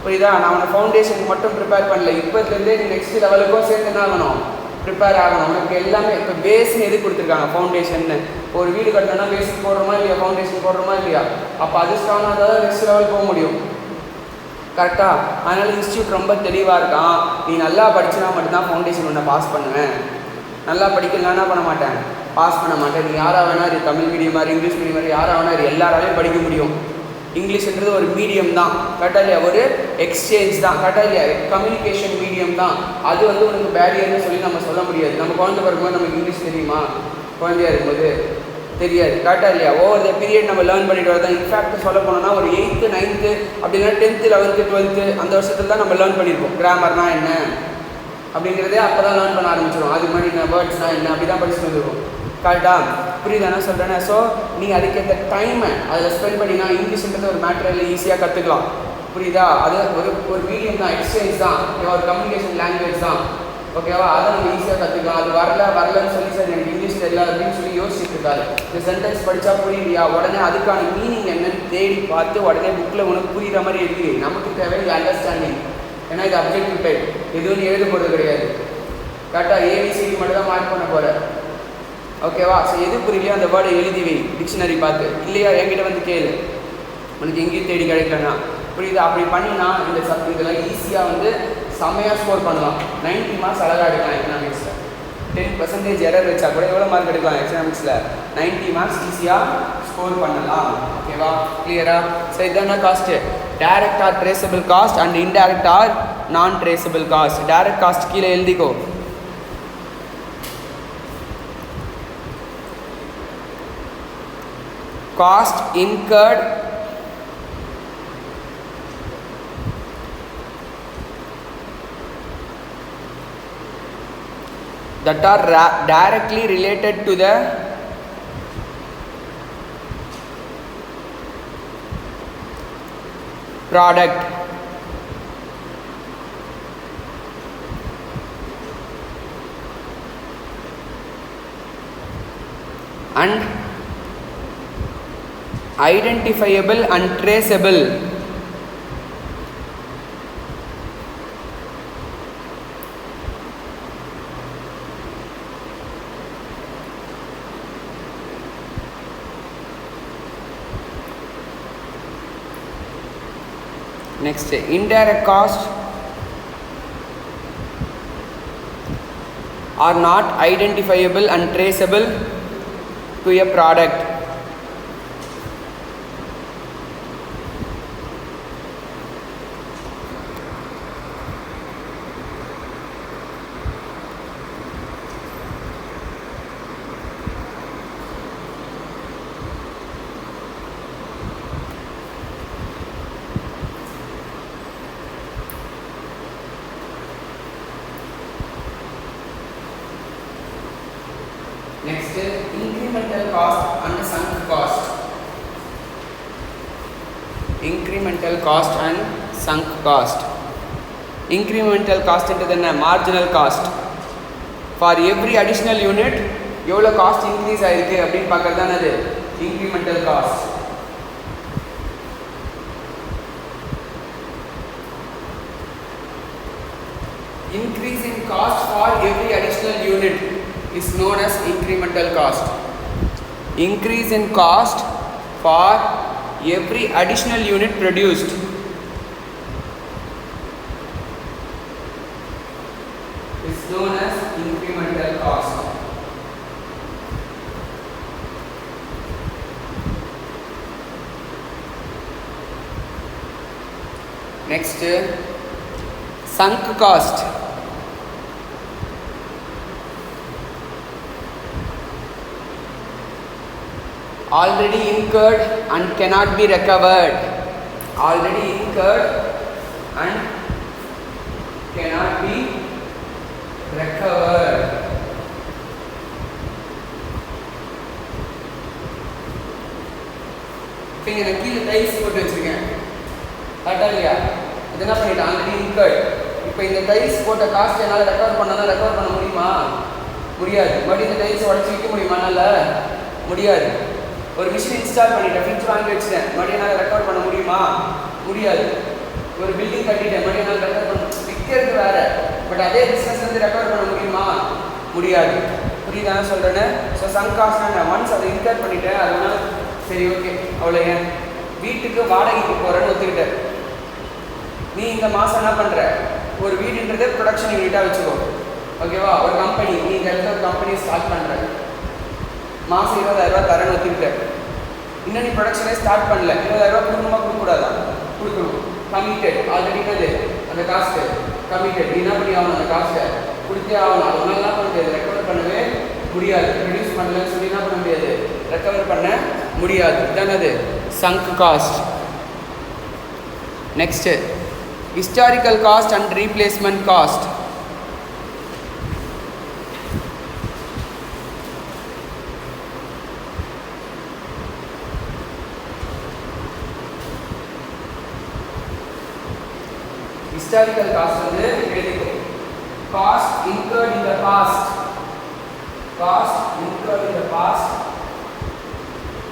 புரியுதா? நான் அவனை ஃபவுண்டேஷனுக்கு மட்டும் ப்ரிப்பேர் பண்ணல, இப்போதுலேருந்தே நீ நெக்ஸ்ட் லெவலுக்கும் சேர்த்து என்ன ஆகணும், ப்ரிப்பேர் ஆகணும். உனக்கு எல்லாமே இப்போ பேஸ்ன்னு எது கொடுத்துருக்காங்க, ஃபவுண்டேஷன்னு. ஒரு வீடு கட்டணும்னா பேஸுக்கு போடுறோமா இல்லையா, ஃபவுண்டேஷன் போடுறோமா இல்லையா? அப்போ அது ஸ்ட்ராங்காக தான் நெக்ஸ்ட் லெவல் போக முடியும். கரெக்டாக? அதனால் இன்ஸ்டியூட் ரொம்ப தெளிவாக இருக்கான். நீ நல்லா படிச்சுனா மட்டும்தான் ஃபவுண்டேஷன் ஒன்றை பாஸ் பண்ணுவேன், நல்லா படிக்கலாம் என்ன பண்ண மாட்டேன், பாஸ் பண்ண மாட்டேன். நீ யாராக வேணா இது, தமிழ் மீடியம் மாதிரி இங்கிலீஷ் மீடியம் மாதிரி யாராக வேணா இது, எல்லாராலையும் படிக்க முடியும். இங்கிலீஷ்ன்றது ஒரு மீடியம் தான். கரெக்டாக இல்லையா? ஒரு எக்ஸ்சேஞ்ச் தான். கரெக்டாக இல்லையா? கம்யூனிகேஷன் மீடியம் தான். அது வந்து உனக்கு பேரியர்னு சொல்லி நம்ம சொல்ல முடியாது. நம்ம குழந்தை பிறகும்போது நமக்கு இங்கிலீஷ் தெரியுமா, குழந்தையாக இருக்கும்போது தெரியாது. கரெக்டாக இல்லையா? ஓவர் த பீரியட் நம்ம லேர்ன் பண்ணிட்டு வரதான். இன்ஃபேக்ட் சொல்ல போனோம்னா ஒரு 8th 9th அப்படின்னா 10th 11th 12th அந்த வருஷத்துல தான் நம்ம லேர்ன் பண்ணியிருப்போம். கிராமர்னா என்ன அப்படிங்கிறதே அப்போ தான் லேர்ன் பண்ண ஆரம்பிச்சிடும். அது மாதிரி என்ன வேர்ட்ஸ்னா என்ன அப்படி தான் படிச்சுட்டு வந்துருவோம். கரெக்டாக? புரியுதானே சொல்கிறேன்னா? ஸோ நீங்கள் அதுக்கேற்ற டைமை அதில் ஸ்பெண்ட் பண்ணிங்கன்னா இங்கிலீஷ்ன்றது ஒரு மேட்டரில் ஈஸியாக கற்றுக்கலாம். புரியுதா? அது ஒரு மீடியம் தான், எக்ஸ்சேஞ்ச் தான், ஒரு கம்யூனிகேஷன் லாங்குவேஜ் தான். ஓகேவா? அதை நம்ம ஈஸியாக கற்றுக்கலாம். அது வரலன்னு சொல்லி சார் எனக்கு இங்கிலீஷ் தெரியல அப்படின்னு சொல்லி யோசிச்சுட்டு இருக்காரு. இந்த சென்டென்ஸ் படித்தா புரியலையா, உடனே அதுக்கான மீனிங் என்னன்னு தேடி பார்த்து உடனே புக்கில் உனக்கு புரிகிற மாதிரி எழுதி. நமக்கு தேவை அண்டர்ஸ்டாண்டிங். ஏன்னா இது அப்ஜெக்டிவ் டைப், எதுவும் நீ எழுத போகிறது கிடையாது. கரெக்டாக ஏபிசிடி மட்டும் தான் மார்க் பண்ண போகிற. ஓகேவா? ஸோ எது புரியலையோ அந்த வேர்டை எழுதி வை டிக்ஷனரி பார்த்து. இல்லையா என்கிட்ட வந்து கேளு, உனக்கு எங்கேயும் தேடி கிடைக்கலன்னா. புரியுது? அப்படி பண்ணினா இந்த இதெல்லாம் ஈஸியாக வந்து செம்மையாக ஸ்கோர் பண்ணலாம். 90 மார்க்ஸ் அழகாக எடுக்கலாம் எக்கனாமிக்ஸில். 10% எரர் வச்சா கூட எவ்வளோ மார்க் எடுக்கலாம் எக்கனாமிக்ஸில்? 90 மார்க்ஸ் ஈஸியாக ஸ்கோர் பண்ணலாம். ஓகேவா, கிளியரா? ஸோ இதான cost. Direct or traceable cost and indirect or non traceable cost. Direct cost கீழே எழுதிக்கோ. Cost incurred that are directly related to the product and identifiable and traceable next. Indirect cost are not identifiable and traceable to a product. Next, incremental cost and sunk cost. Incremental cost and sunk cost. Incremental cost into the marginal cost. For every additional unit, எவ்வளோ காஸ்ட் இன்க்ரீஸ் ஆயிருக்கு அப்படின்னு பார்க்கறது தான் அது incremental cost. Increase in cost for every additional unit is known as incremental cost. Increase in cost for every additional unit produced is known as incremental cost. Next, sunk cost. Already incurred and cannot be recovered. Already incurred and cannot be recovered. இங்கே நான் கீழே டைல்ஸ் போட்டு வச்சுருக்கேன். கரெக்டாக இல்லையா? இது என்ன பண்ணிட்டேன்? Already incurred. இப்போ இந்த டைல்ஸ் போட்ட காஸ்ட் என்னால் ரெக்கவர் பண்ண முடியுமா? முடியாது. மறுபடியும் இந்த டைல்ஸ் உடச்சி விற்க முடியுமா? என்னால் முடியாது. ஒரு மிஷின் இன்ஸ்டால் பண்ணிட்டேன், ஃப்ரிட்ஜ் வாங்கி வச்சுட்டேன், மறுபடியும் என்னால் ரெக்கவர் பண்ண முடியுமா? முடியாது. ஒரு பில்டிங் கட்டிட்டேன், மறுபடியும் என்னால் ரெக்கவர் பண்ண விற்கிறது வேறு, பட் அதே பிஸ்னஸ் வந்து ரெக்கவர் பண்ண முடியுமா? முடியாது. புரியுதானே சொல்கிறேன்னு? ஸோ சங்க் காஸ்ட் நான் ஒன்ஸ் அதை இன்கர் பண்ணிட்டேன், அதனால் சரி ஓகே அவ்வளோ. ஏன் வீட்டுக்கு வாடகைக்கு போகிறேன்னு ஒத்துக்கிட்டேன். நீ இந்த மாதம் என்ன பண்ணுற? ஒரு வீடுன்றதே ப்ரொடக்ஷன் யூனிட்டாக வச்சுக்கோ. ஓகேவா? ஒரு கம்பெனி, நீ இந்த இடத்துல ஒரு கம்பெனி ஸ்டார்ட் பண்ணுற, மாதம் 20,000 தரேன்னு ஒத்துக்கிட்டேன். இன்னும் நீ ப்ரொடக்ஷனே ஸ்டார்ட் பண்ணல, 20,000 கொடுக்கணுமா கொடுக்கக்கூடாதா? கொடுக்கணும். கமிட்டட். ஆல்ரெடி என்னது அந்த காஸ்ட்டு கமிட்டட். நீ என்ன பண்ணி ஆகணும்? அந்த காஸ்ட்டை கொடுத்தே ஆகணும். அதனால என்ன பண்ண முடியாது? ரெக்கவர் பண்ணவே முடியாது. ப்ரொடியூஸ் பண்ணலன்னு சொல்லி என்ன பண்ண முடியாது? ரெக்கவர் பண்ண முடியாது. இதுதான் அது chunk cost. Next historical cost and replacement cost. Historical cost வந்து எழுதிக்கோ. Cost incurred in the past. Cost incurred in the past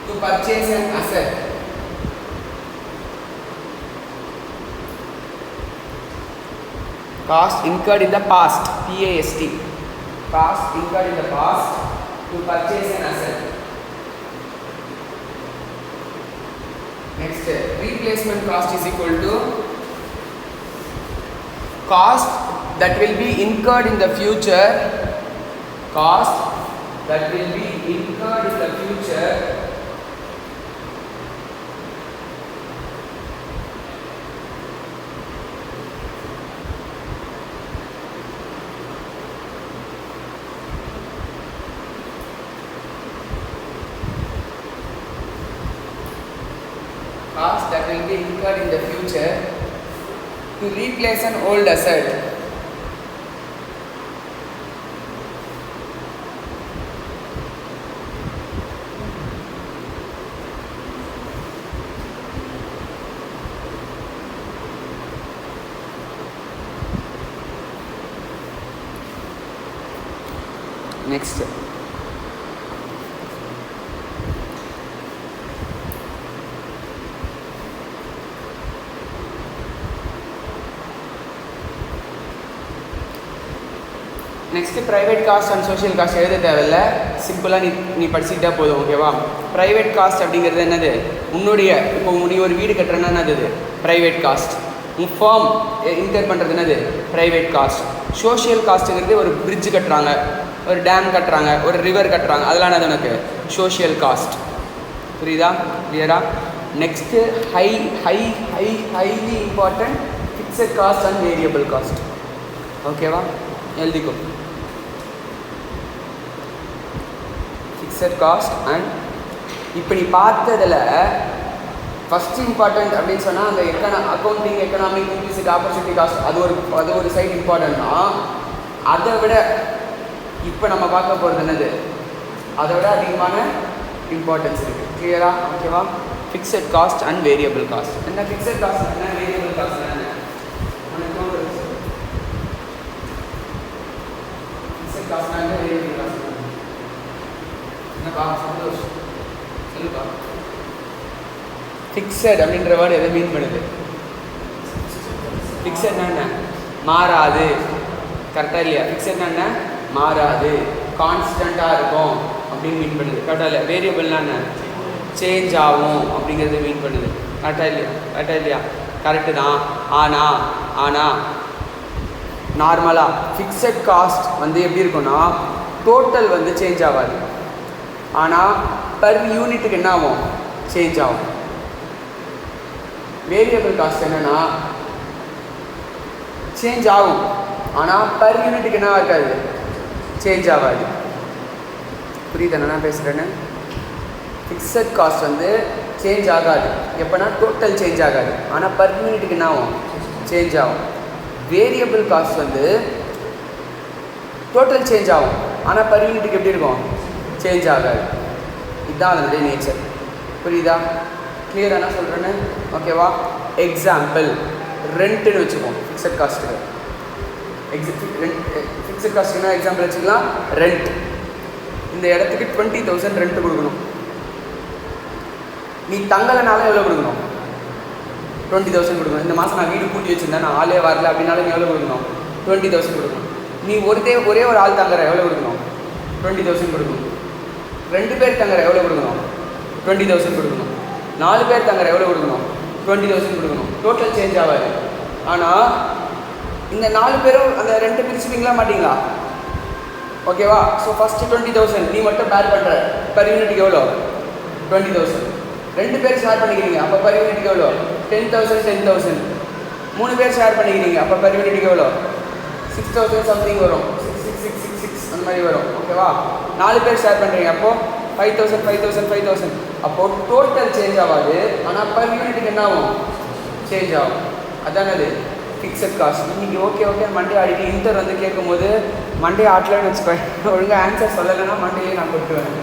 to purchase an asset. Cost incurred in the past. PAST. Cost incurred in the past to purchase an asset. Next, replacement cost is equal to cost that will be incurred in the future. Cost that will be incurred in the future cost that will be incurred in the future to replace an old asset. Next, private cost and social cost எழுத தேவையில்ல, சிம்பிளாக நீ படிச்சுக்கிட்டா போதும். ஓகேவா? ப்ரைவேட் காஸ்ட் அப்படிங்கிறது என்னது? உன்னுடைய இப்போ நீ ஒரு வீடு கட்டுறேன்னா என்னது? Private cost. உன் ஃபார்ம் இன்கர் பண்ணுறது என்னது? Private cost. சோஷியல் காஸ்ட்டுங்கிறது ஒரு பிரிட்ஜ் கட்டுறாங்க, ஒரு டேம் கட்டுறாங்க, ஒரு ரிவர் கட்டுறாங்க, அதெல்லாம் என்னது உனக்கு? Social cost. புரியுதா? கிளியரா? Next highly important fixed cost and variable cost. ஓகேவா? எழுதிக்கோ. ஃபிக்ஸட் காஸ்ட் அண்ட் இப்போ நீ பார்த்ததில் ஃபஸ்ட் இம்பார்ட்டண்ட் அப்படின்னு சொன்னால் அந்த accounting, economic, implicit opportunity cost அது ஒரு சைட் இம்பார்ட்டன்ட்னா, அதை விட இப்போ நம்ம பார்க்க போகிறது என்னது? அதை விட அதிகமான இம்பார்ட்டன்ஸ் இருக்குது. கிளியரா? ஓகேவா? Fixed cost and variable cost. என்ன ஃபிக்ஸட் காஸ்ட் என்ன, வேரியபிள் காஸ்ட் என்ன? ஃபிக்ஸட் காஸ்ட் என்ன, வேரியபிள் காஸ்ட் என்னப்பா? சந்தோஷ் சொல்லுப்பா. ஃபிக்ஸட் அப்படின்ற வேர்டு எதை மீன் பண்ணுது? ஃபிக்ஸட்னா என்ன? மாறாது. கரெக்டாக இல்லையா? ஃபிக்ஸட்னா என்ன? மாறாது, கான்ஸ்டண்ட்டாக இருக்கும் அப்படின்னு மீன் பண்ணுது. கரெக்டாக இல்லையா? வேரியபிள்னா என்ன? சேஞ்ச் ஆகும் அப்படிங்கிறது மீன் பண்ணுது. கரெக்டாக இல்லையா? கரெக்டாக இல்லையா? கரெக்டு தான். ஆனால் நார்மலாக ஃபிக்ஸட் காஸ்ட் வந்து எப்படி இருக்குன்னா, டோட்டல் வந்து சேஞ்ச் ஆகாது, ஆனால் பர் யூனிட்டுக்கு என்ன ஆகும்? சேஞ்ச் ஆகும். வேரியபிள் காஸ்ட் என்னென்னா சேஞ்ச் ஆகும், ஆனால் பர் யூனிட்டுக்கு என்ன இருக்காது? சேஞ்ச் ஆகாது. புரியுது நான் பேசுகிறேன்னு? ஃபிக்ஸட் காஸ்ட் வந்து சேஞ்ச் ஆகாது. எப்போனா டோட்டல் சேஞ்ச் ஆகாது, ஆனால் பர் யூனிட்டுக்கு என்ன ஆகும்? சேஞ்ச் ஆகும். வேரியபிள் காஸ்ட் வந்து டோட்டல் சேஞ்ச் ஆகும், ஆனால் பர் யூனிட்டுக்கு எப்படி இருக்கும்? சேஞ்ச் ஆகாது. இதுதான் அதனுடைய நேச்சர். புரியுதா? கிளியராக என்ன சொல்கிறேன்னு? ஓகேவா? எக்ஸாம்பிள் ரெண்ட்டுன்னு வச்சுப்போம். ஃபிக்ஸட் காஸ்ட்டுக்கு ஃபிக்ஸட் காஸ்ட்டுன்னா எக்ஸாம்பிள் வச்சுக்கலாம். ரெண்ட். இந்த இடத்துக்கு 20,000 ரெண்ட் கொடுக்கணும். நீ தங்கலைனாலும் எவ்வளோ கொடுக்கணும்? 20,000 கொடுக்கணும். இந்த மாதம் நான் வீடு கூட்டி வச்சுருந்தேன், நான் ஆளே வரல அப்படின்னாலும் நீ எவ்வளோ கொடுக்கணும்? 20,000 கொடுக்கணும். நீ ஒரே ஒரு ஆள் தங்குற எவ்வளோ கொடுக்கணும்? 20,000 கொடுக்கணும். 2 பேர் தங்குற எவ்வளோ கொடுக்கணும்? 20,000 கொடுக்கணும். 4 பேர் தங்குற எவ்வளோ கொடுக்கணும்? 20,000 கொடுக்கணும். டோட்டல் சேஞ்ச் ஆகாது. ஆனால் இந்த 4 பேரும் அந்த ரெண்டு பிரிச்சுப்பீங்களா மாட்டிங்களா? ஓகேவா? ஸோ ஃபஸ்ட்டு 20,000 நீ மட்டும் பேர் பண்ணுற, பர் யூனிட்டுக்கு எவ்வளோ? 20,000. 2 பேர் ஷேர் பண்ணிக்கிறீங்க, அப்போ பர் யூனிட்டுக்கு எவ்வளோ? 10,000 10,000. 3 பேர் ஷேர் பண்ணிக்கிறீங்க, அப்போ பர் யூனிட்டுக்கு எவ்வளோ? 6,000 சம்திங் வரும். 6,666 அந்த மாதிரி வரும். ஓகேவா? 4 பேர் ஷேர் பண்ணுறீங்க, அப்போது 5,000 5,000 5,000. அப்போது டோட்டல் சேஞ்ச் ஆகாது, ஆனால் பர் யூனிட்டுக்கு என்ன ஆகும்? சேஞ்ச் ஆகும். அதானது ஃபிக்ஸட் காஸ்ட். இன்றைக்கி ஓகே மண்டே ஆடிட்டு இன்டர் வந்து கேட்கும்போது மண்டே ஆட்டலன்னு வச்சுக்கோ, ஒழுங்காக ஆன்சர் சொல்லலைன்னா மண்டேயே நான் கொடுத்துருவேன்.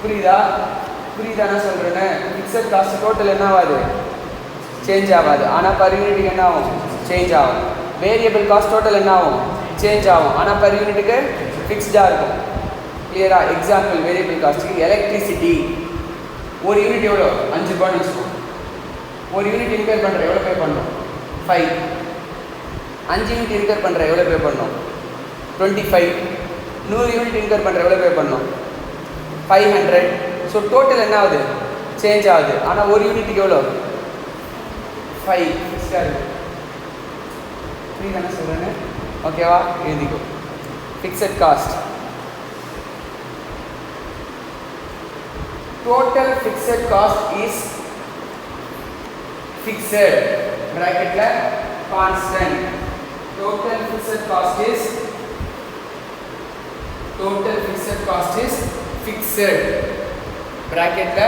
புரியுதா நான் சொல்கிறேன்னு? ஃபிக்ஸட் காஸ்ட் டோட்டல் என்ன ஆகாது? சேஞ்ச் ஆகாது, ஆனால் பர் யூனிட்டுக்கு என்ன ஆகும்? சேஞ்ச் ஆகும். வேரியபிள் காஸ்ட் டோட்டல் என்ன ஆகும்? சேஞ்ச் ஆகும், ஆனால் பர் யூனிட்டுக்கு ஃபிக்ஸ்டாக இருக்கும். கிளியரா? எக்ஸாம்பிள் வேரியபிள் காஸ்ட்டுக்கு எலக்ட்ரிசிட்டி ஒரு யூனிட் எவ்வளோ? 5 ரூபான்னு வச்சுக்கோம். ஒரு யூனிட் இன்கர் பண்ணுற எவ்வளோ பே பண்ணணும்? 5. 5 யூனிட் இன்கர் பண்ணுற எவ்வளோ பே பண்ணணும்? 25. 100 யூனிட் இன்கர் பண்ணுற எவ்வளோ பே பண்ணணும்? 500. ஸோ டோட்டல் என்ன ஆகுது? சேஞ்ச் ஆகுது, ஆனால் ஒரு யூனிட்டுக்கு எவ்வளோ? 5 ஃபிக்ஸ்டாக இருக்குது. புரியுது என்ன சொல்கிறேன்னு? ஓகேவா? எழுதிக்கோ. Fixed cost, total fixed cost is fixed bracket constant. Total fixed cost is fixed bracket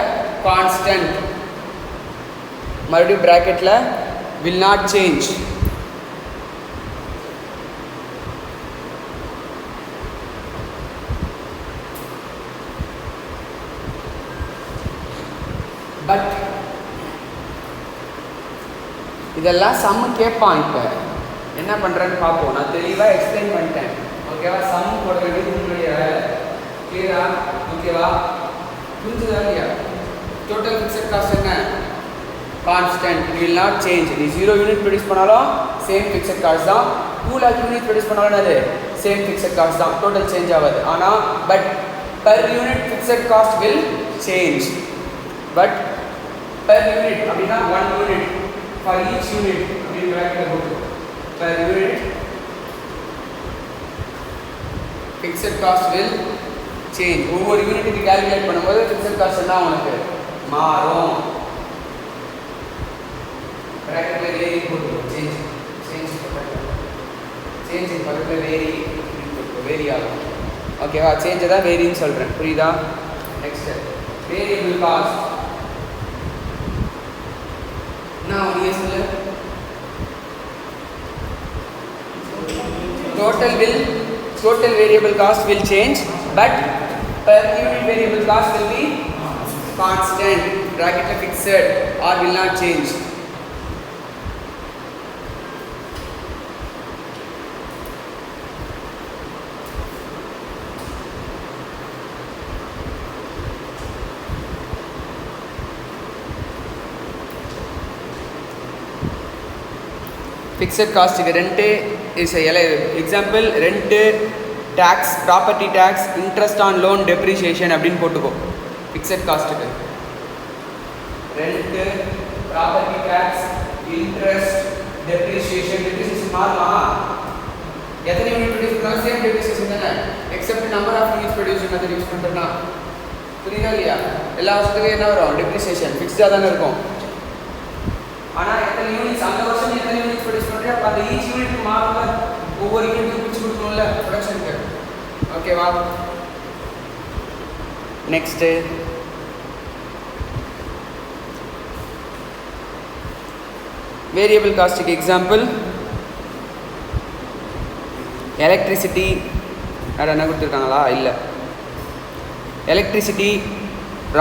constant. மறுபடியும் ப்ராக்கெட்டில் will not change. பட் இதெல்லாம் சம்மு கேட்பான். இப்போ என்ன பண்ணுறேன்னு பார்ப்போம். நான் தெளிவாக எக்ஸ்பிளைன் பண்ணிட்டேன். ஓகேவா? சம்மு போட வேண்டியது உங்களுடைய வேலை. கிளியரா? ஓகேவா? புரிஞ்சுதா இல்லையா? டோட்டல் ஃபிக்ஸட் காஸ்ட் என்ன? Constant, it will not change. நீ 0 யூனிட் ப்ரொடியூஸ் பண்ணாலும் சேம் ஃபிக்ஸட் காஸ்ட் தான். 2 lakh யூனிட் ப்ரொடியூஸ் பண்ணாலும் அது சேம் ஃபிக்ஸட் காஸ்ட் தான். டோட்டல் சேஞ்ச் ஆகாது. ஆனால் but per unit fixed cost will change. But per unit அப்படின்னா 1 unit for each unit அப்படின்னு bracket போட்டு per unit fixed cost will change. ஒவ்வொரு யூனிட்டுக்கு கால்குலேட் பண்ணும்போது fixed cost என்ன உனக்கு மாறும். bracketல வேரி போட்டு change பக்கத்துல வேரி ஆகும். ஓகேவா? சேஞ்ச் தான் வேரின்னு சொல்கிறேன். புரியுதா? Next variable cost. நான் நீ சொல்லு. total variable cost will change, but per unit variable cost will be constant, bracket fixed or will not change. Fixed காஸ்ட்டுக்கு rent is example. Rent, tax, property tax, interest on loan, depreciation அப்படின்னு போட்டுக்கோ. ஃபிக்ஸட் காஸ்ட்டுக்கு rent, property tax, interest, depreciation மாறுமா? எத்தனை யூனிட் ப்ரொடியூஸ் பண்ணாலும் சேம் டெப்ரிசியேஷன் தானே, except number of units produce method use பண்ணுறேன்னா. புரியுதா இல்லையா? எல்லா வருஷத்துக்கும் என்ன வரும்? டெப்ரிசியேஷன் ஃபிக்ஸ்டாக தானே இருக்கும். ஆனால் எத்தனை யூனிட்ஸ் அந்த வருஷம் எத்தனை யூனிட்ஸ் ப்ரொடியூஸ் பண்ணுறேன், அப்போ அந்த ஈச் யூனிட் மாறும்ல, ஒவ்வொரு யூனிட்டும் பிடிச்சி கொடுக்கணும்ல ப்ரொடக்ஷனுக்கு. ஓகேவா? நெக்ஸ்ட்டு வேரியபிள் காஸ்ட்டுக்கு எக்ஸாம்பிள் எலக்ட்ரிசிட்டி. வேறு என்ன கொடுத்துருக்காங்களா? இல்லை. Electricity,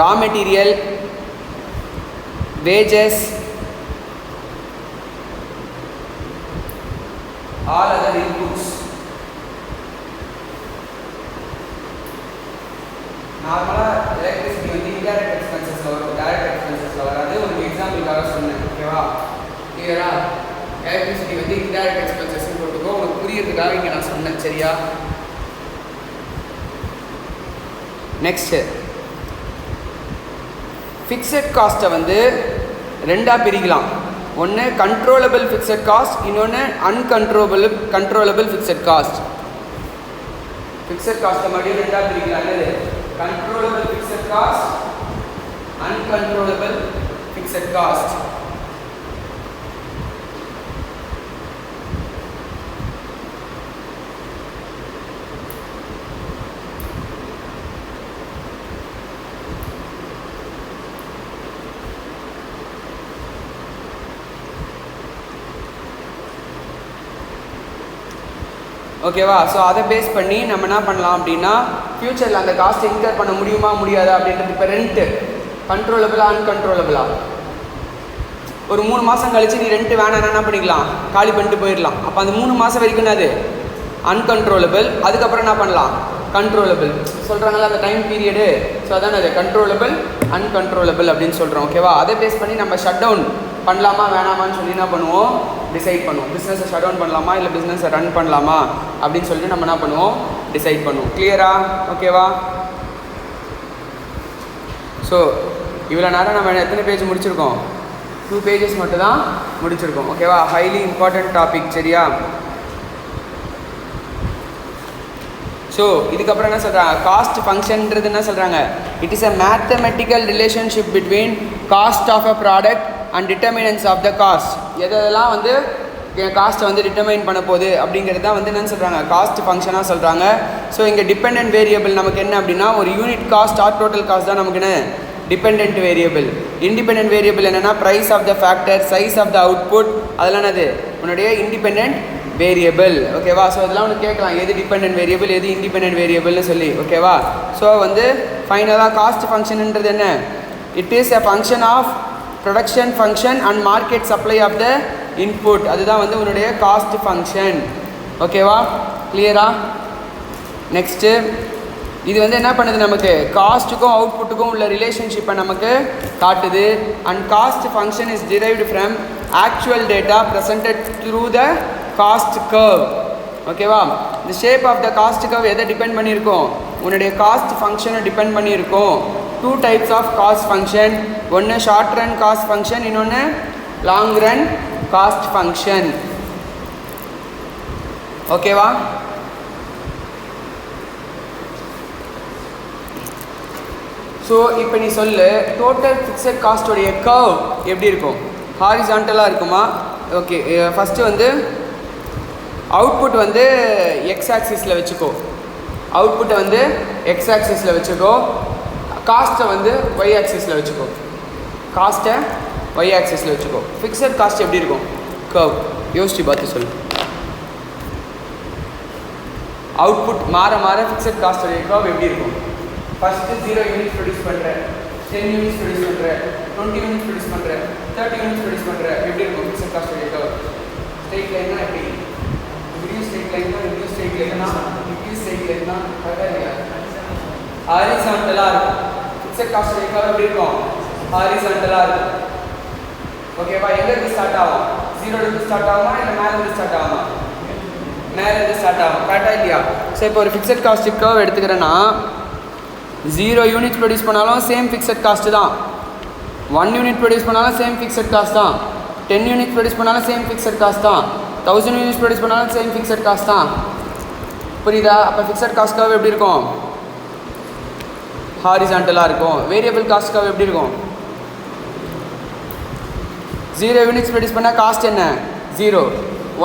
raw material, wages, all other inputs. நார்மலா எலக்ட்ரிசிட்டி வந்து இன்டைரக்ட் எக்ஸ்பென்சஸ்ல வரும், டைரக்ட் எக்ஸ்பென்சஸ்ல வராது. ஒரு எக்ஸாம்பிளுக்காக சொன்னேன். ஓகேவா? கிளியரா? எலக்ட்ரிசிட்டி வந்து இன்டைரக்ட் எக்ஸ்பென்சஸ் போட்டுக்கோ, உங்களுக்கு புரியறதுக்காக இங்கே நான் சொன்னேன். சரியா? நெக்ஸ்ட் ஃபிக்ஸட் காஸ்ட்டை வந்து ரெண்டாக பிரிக்கலாம். ஒன்று கண்ட்ரோலபிள் ஃபிக்ஸட் காஸ்ட், இன்னொன்று கண்ட்ரோலபிள் ஃபிக்ஸட் காஸ்ட். ஃபிக்ஸட் காஸ்ட்டை மறுபடியும் ரெண்டாக பிரிக்கலாம். என்னது? Controllable fixed cost, uncontrollable fixed cost. ஓகேவா? ஸோ அதை பேஸ் பண்ணி நம்ம என்ன பண்ணலாம் அப்படின்னா, ஃப்யூச்சரில் அந்த காஸ்ட்டை இன்கர் பண்ண முடியுமா முடியாதா அப்படின்றது. இப்போ ரெண்ட்டு கண்ட்ரோலபிளா அன்கண்ட்ரோலபிளா? ஒரு 3 மாதம் கழிச்சு நீ ரெண்ட்டு வேணாம் என்ன பண்ணிக்கலாம்? காலி பண்ணிட்டு போயிடலாம். அப்போ அந்த 3 மாதம் வரைக்கும் அது அன்கண்ட்ரோலபிள். அதுக்கப்புறம் என்ன பண்ணலாம்? கண்ட்ரோலபிள் சொல்கிறாங்களா அந்த டைம் பீரியடு. ஸோ அதான் அது கண்ட்ரோலபிள் அன்கண்ட்ரோலபிள் அப்படின்னு சொல்கிறோம். ஓகேவா? அதை பேஸ் பண்ணி நம்ம ஷட் டவுன் பண்ணலாமா வேணாமான்னு சொல்லி என்ன பண்ணுவோம்? டிசைட் பண்ணுவோம். பிஸ்னஸை ஷட் டவுன் பண்ணலாமா இல்லை பிஸ்னஸை ரன் பண்ணலாமா அப்படின்னு சொல்லிட்டு நம்ம என்ன பண்ணுவோம்? டிசைட் பண்ணுவோம். கிளியரா? ஓகேவா? ஸோ இவ்வளோ நேரம் நம்ம எத்தனை பேஜ் முடிச்சிருக்கோம்? 2 pages மட்டும் தான் முடிச்சிருக்கோம். ஓகேவா? Highly important topic. சரியா? ஸோ இதுக்கப்புறம் என்ன சொல்கிறாங்க? காஸ்ட் ஃபங்க்ஷன்ன்றது என்ன சொல்கிறாங்க? It is a mathematical relationship between cost of a product and determinants of the cost. எதெல்லாம் வந்து காஸ்ட்டை வந்து டிட்டர்மைன் பண்ண போகுது அப்படிங்கிறது தான் வந்து என்னென்னு சொல்கிறாங்க? காஸ்ட் ஃபங்க்ஷனாக சொல்கிறாங்க. ஸோ இங்கே டிபெண்டன்ட் வேரியபிள் நமக்கு என்ன அப்படின்னா, ஒரு unit cost or total cost தான் நமக்கு என்ன? Dependent variable. இண்டிபெண்டன்ட் வேரியபிள் என்னென்னா price of the factor, size of the output, அதெல்லாம் என்னது உன்னுடைய இண்டிபெண்டன்ட் வேரியபிள். ஓகேவா? ஸோ இதெல்லாம் உனக்கு கேட்கலாம், எது டிபெண்டன்ட் வேரியபிள் எது இண்டிபெண்டன்ட் வேரியபிள்னு சொல்லி. ஓகேவா? ஸோ வந்து ஃபைனலாக காஸ்ட் ஃபங்க்ஷன்ன்றது என்ன? It is a function of production function and market supply of the input. அதுதான் வந்து உன்னுடைய காஸ்ட் ஃபங்க்ஷன். ஓகேவா? கிளியரா? நெக்ஸ்ட்டு இது வந்து என்ன பண்ணுது, நமக்கு காஸ்ட்டுக்கும் அவுட்புட்டுக்கும் உள்ள ரிலேஷன்ஷிப்பை நமக்கு காட்டுது. And cost function is derived from actual data presented through the cost curve. ஓகேவா? இந்த shape of the cost curve எதை டிபெண்ட் பண்ணியிருக்கோம்? உன்னுடைய காஸ்ட் ஃபங்க்ஷனை டிபெண்ட் பண்ணியிருக்கோம். 2 types ஆஃப் காஸ்ட் ஃபங்க்ஷன், ஒன்று ஷார்ட் ரன் காஸ்ட் ஃபங்க்ஷன், இன்னொன்று லாங் ரன் காஸ்ட் ஃபங்க்ஷன். ஓகேவா? ஸோ இப்போ நீ சொல்லு, டோட்டல் ஃபிக்ஸட் காஸ்டோடைய கர்வ் எப்படி இருக்கும்? ஹாரிசான்டலாக இருக்குமா? ஓகே, ஃபஸ்ட்டு வந்து அவுட்புட் வந்து எக்ஸ் ஆக்சிஸில் வச்சுக்கோ. அவுட்புட்டை வந்து எக்ஸ் ஆக்சிஸில் வச்சுக்கோ. காஸ்ட்டை வந்து ஒய் ஆக்சிஸில் வச்சுக்கோ. காஸ்ட்டை ஒய் ஆக்சிஸில் வச்சுக்கோ. ஃபிக்ஸட் காஸ்ட் எப்படி இருக்கும் கர்வ்? யோசிச்சு பார்த்து சொல்லு. அவுட்புட் மாற மாற ஃபிக்ஸட் காஸ்டோடைய கர்வ் எப்படி இருக்கும்? ஃபஸ்ட்டு 0 யூனிட்ஸ் ப்ரொடியூஸ் பண்ணுறேன், 10 யூனிட்ஸ் ப்ரொடியூஸ் பண்ணுறேன், 20 யூனிட்ஸ் ப்ரொடியூஸ் பண்ணுறேன், 30 யூனிட்ஸ் ப்ரொடியூஸ் பண்ணுறேன். எப்படி இருக்கும் ஃபிக்ஸட் காஸ்டோடைய கர்வ்? ஸ்ட்ரெயிட் லைன்னா எப்படி? இப்படியும் ஸ்ட்ரெயிட் லைன்னா, இப்படியும் ஸ்ட்ரெயிட் லைன்னா, இப்படியும் ஸ்ட்ரெயிட் லைன்னா, கரெக்டாக இல்லையா? ஹாரிசான்டலாக இருக்கும். ஃபிக்ஸட் காஸ்டோடைய கர்வ் எப்படி இருக்கும்? ஹாரிசான்டலாக இருக்கும். ஓகேவா? எங்கேருந்து ஸ்டார்ட் ஆகும்? 0லேருந்து ஸ்டார்ட் ஆகுமா இல்லை மேலேருந்து ஸ்டார்ட் ஆகுமா? மேலேருந்து ஸ்டார்ட் ஆகும். கரெக்டாக இல்லையா? ஸோ இப்போ ஒரு ஃபிக்ஸட் காஸ்ட் கர்வ் எடுத்துக்கிறேன்னா 0 யூனிட் ப்ரொடியூஸ் பண்ணாலும் சேம் ஃபிக்ஸட் காஸ்ட்டு தான். 1 யூனிட் ப்ரொடியூஸ் பண்ணாலும் சேம் ஃபிக்ஸட் காஸ்ட் தான். 10 யூனிட் ப்ரொடியூஸ் பண்ணாலும் சேம் ஃபிக்ஸட் காஸ்ட் தான். 1000 யூனிட்ஸ் ப்ரொடியூஸ் பண்ணாலும் சேம் ஃபிக்ஸட் காஸ்ட் தான். புரியுதா? அப்போ ஃபிக்ஸட் காஸ்ட் கர்வ் எப்படி இருக்கும்? ஹாரிசான்டலாக இருக்கும். வேரியபிள் காஸ்ட் கர்வ் எப்படி இருக்கும்? 0 யூனிட்ஸ் ப்ரொடியூஸ் பண்ணால் காஸ்ட் என்ன? 0.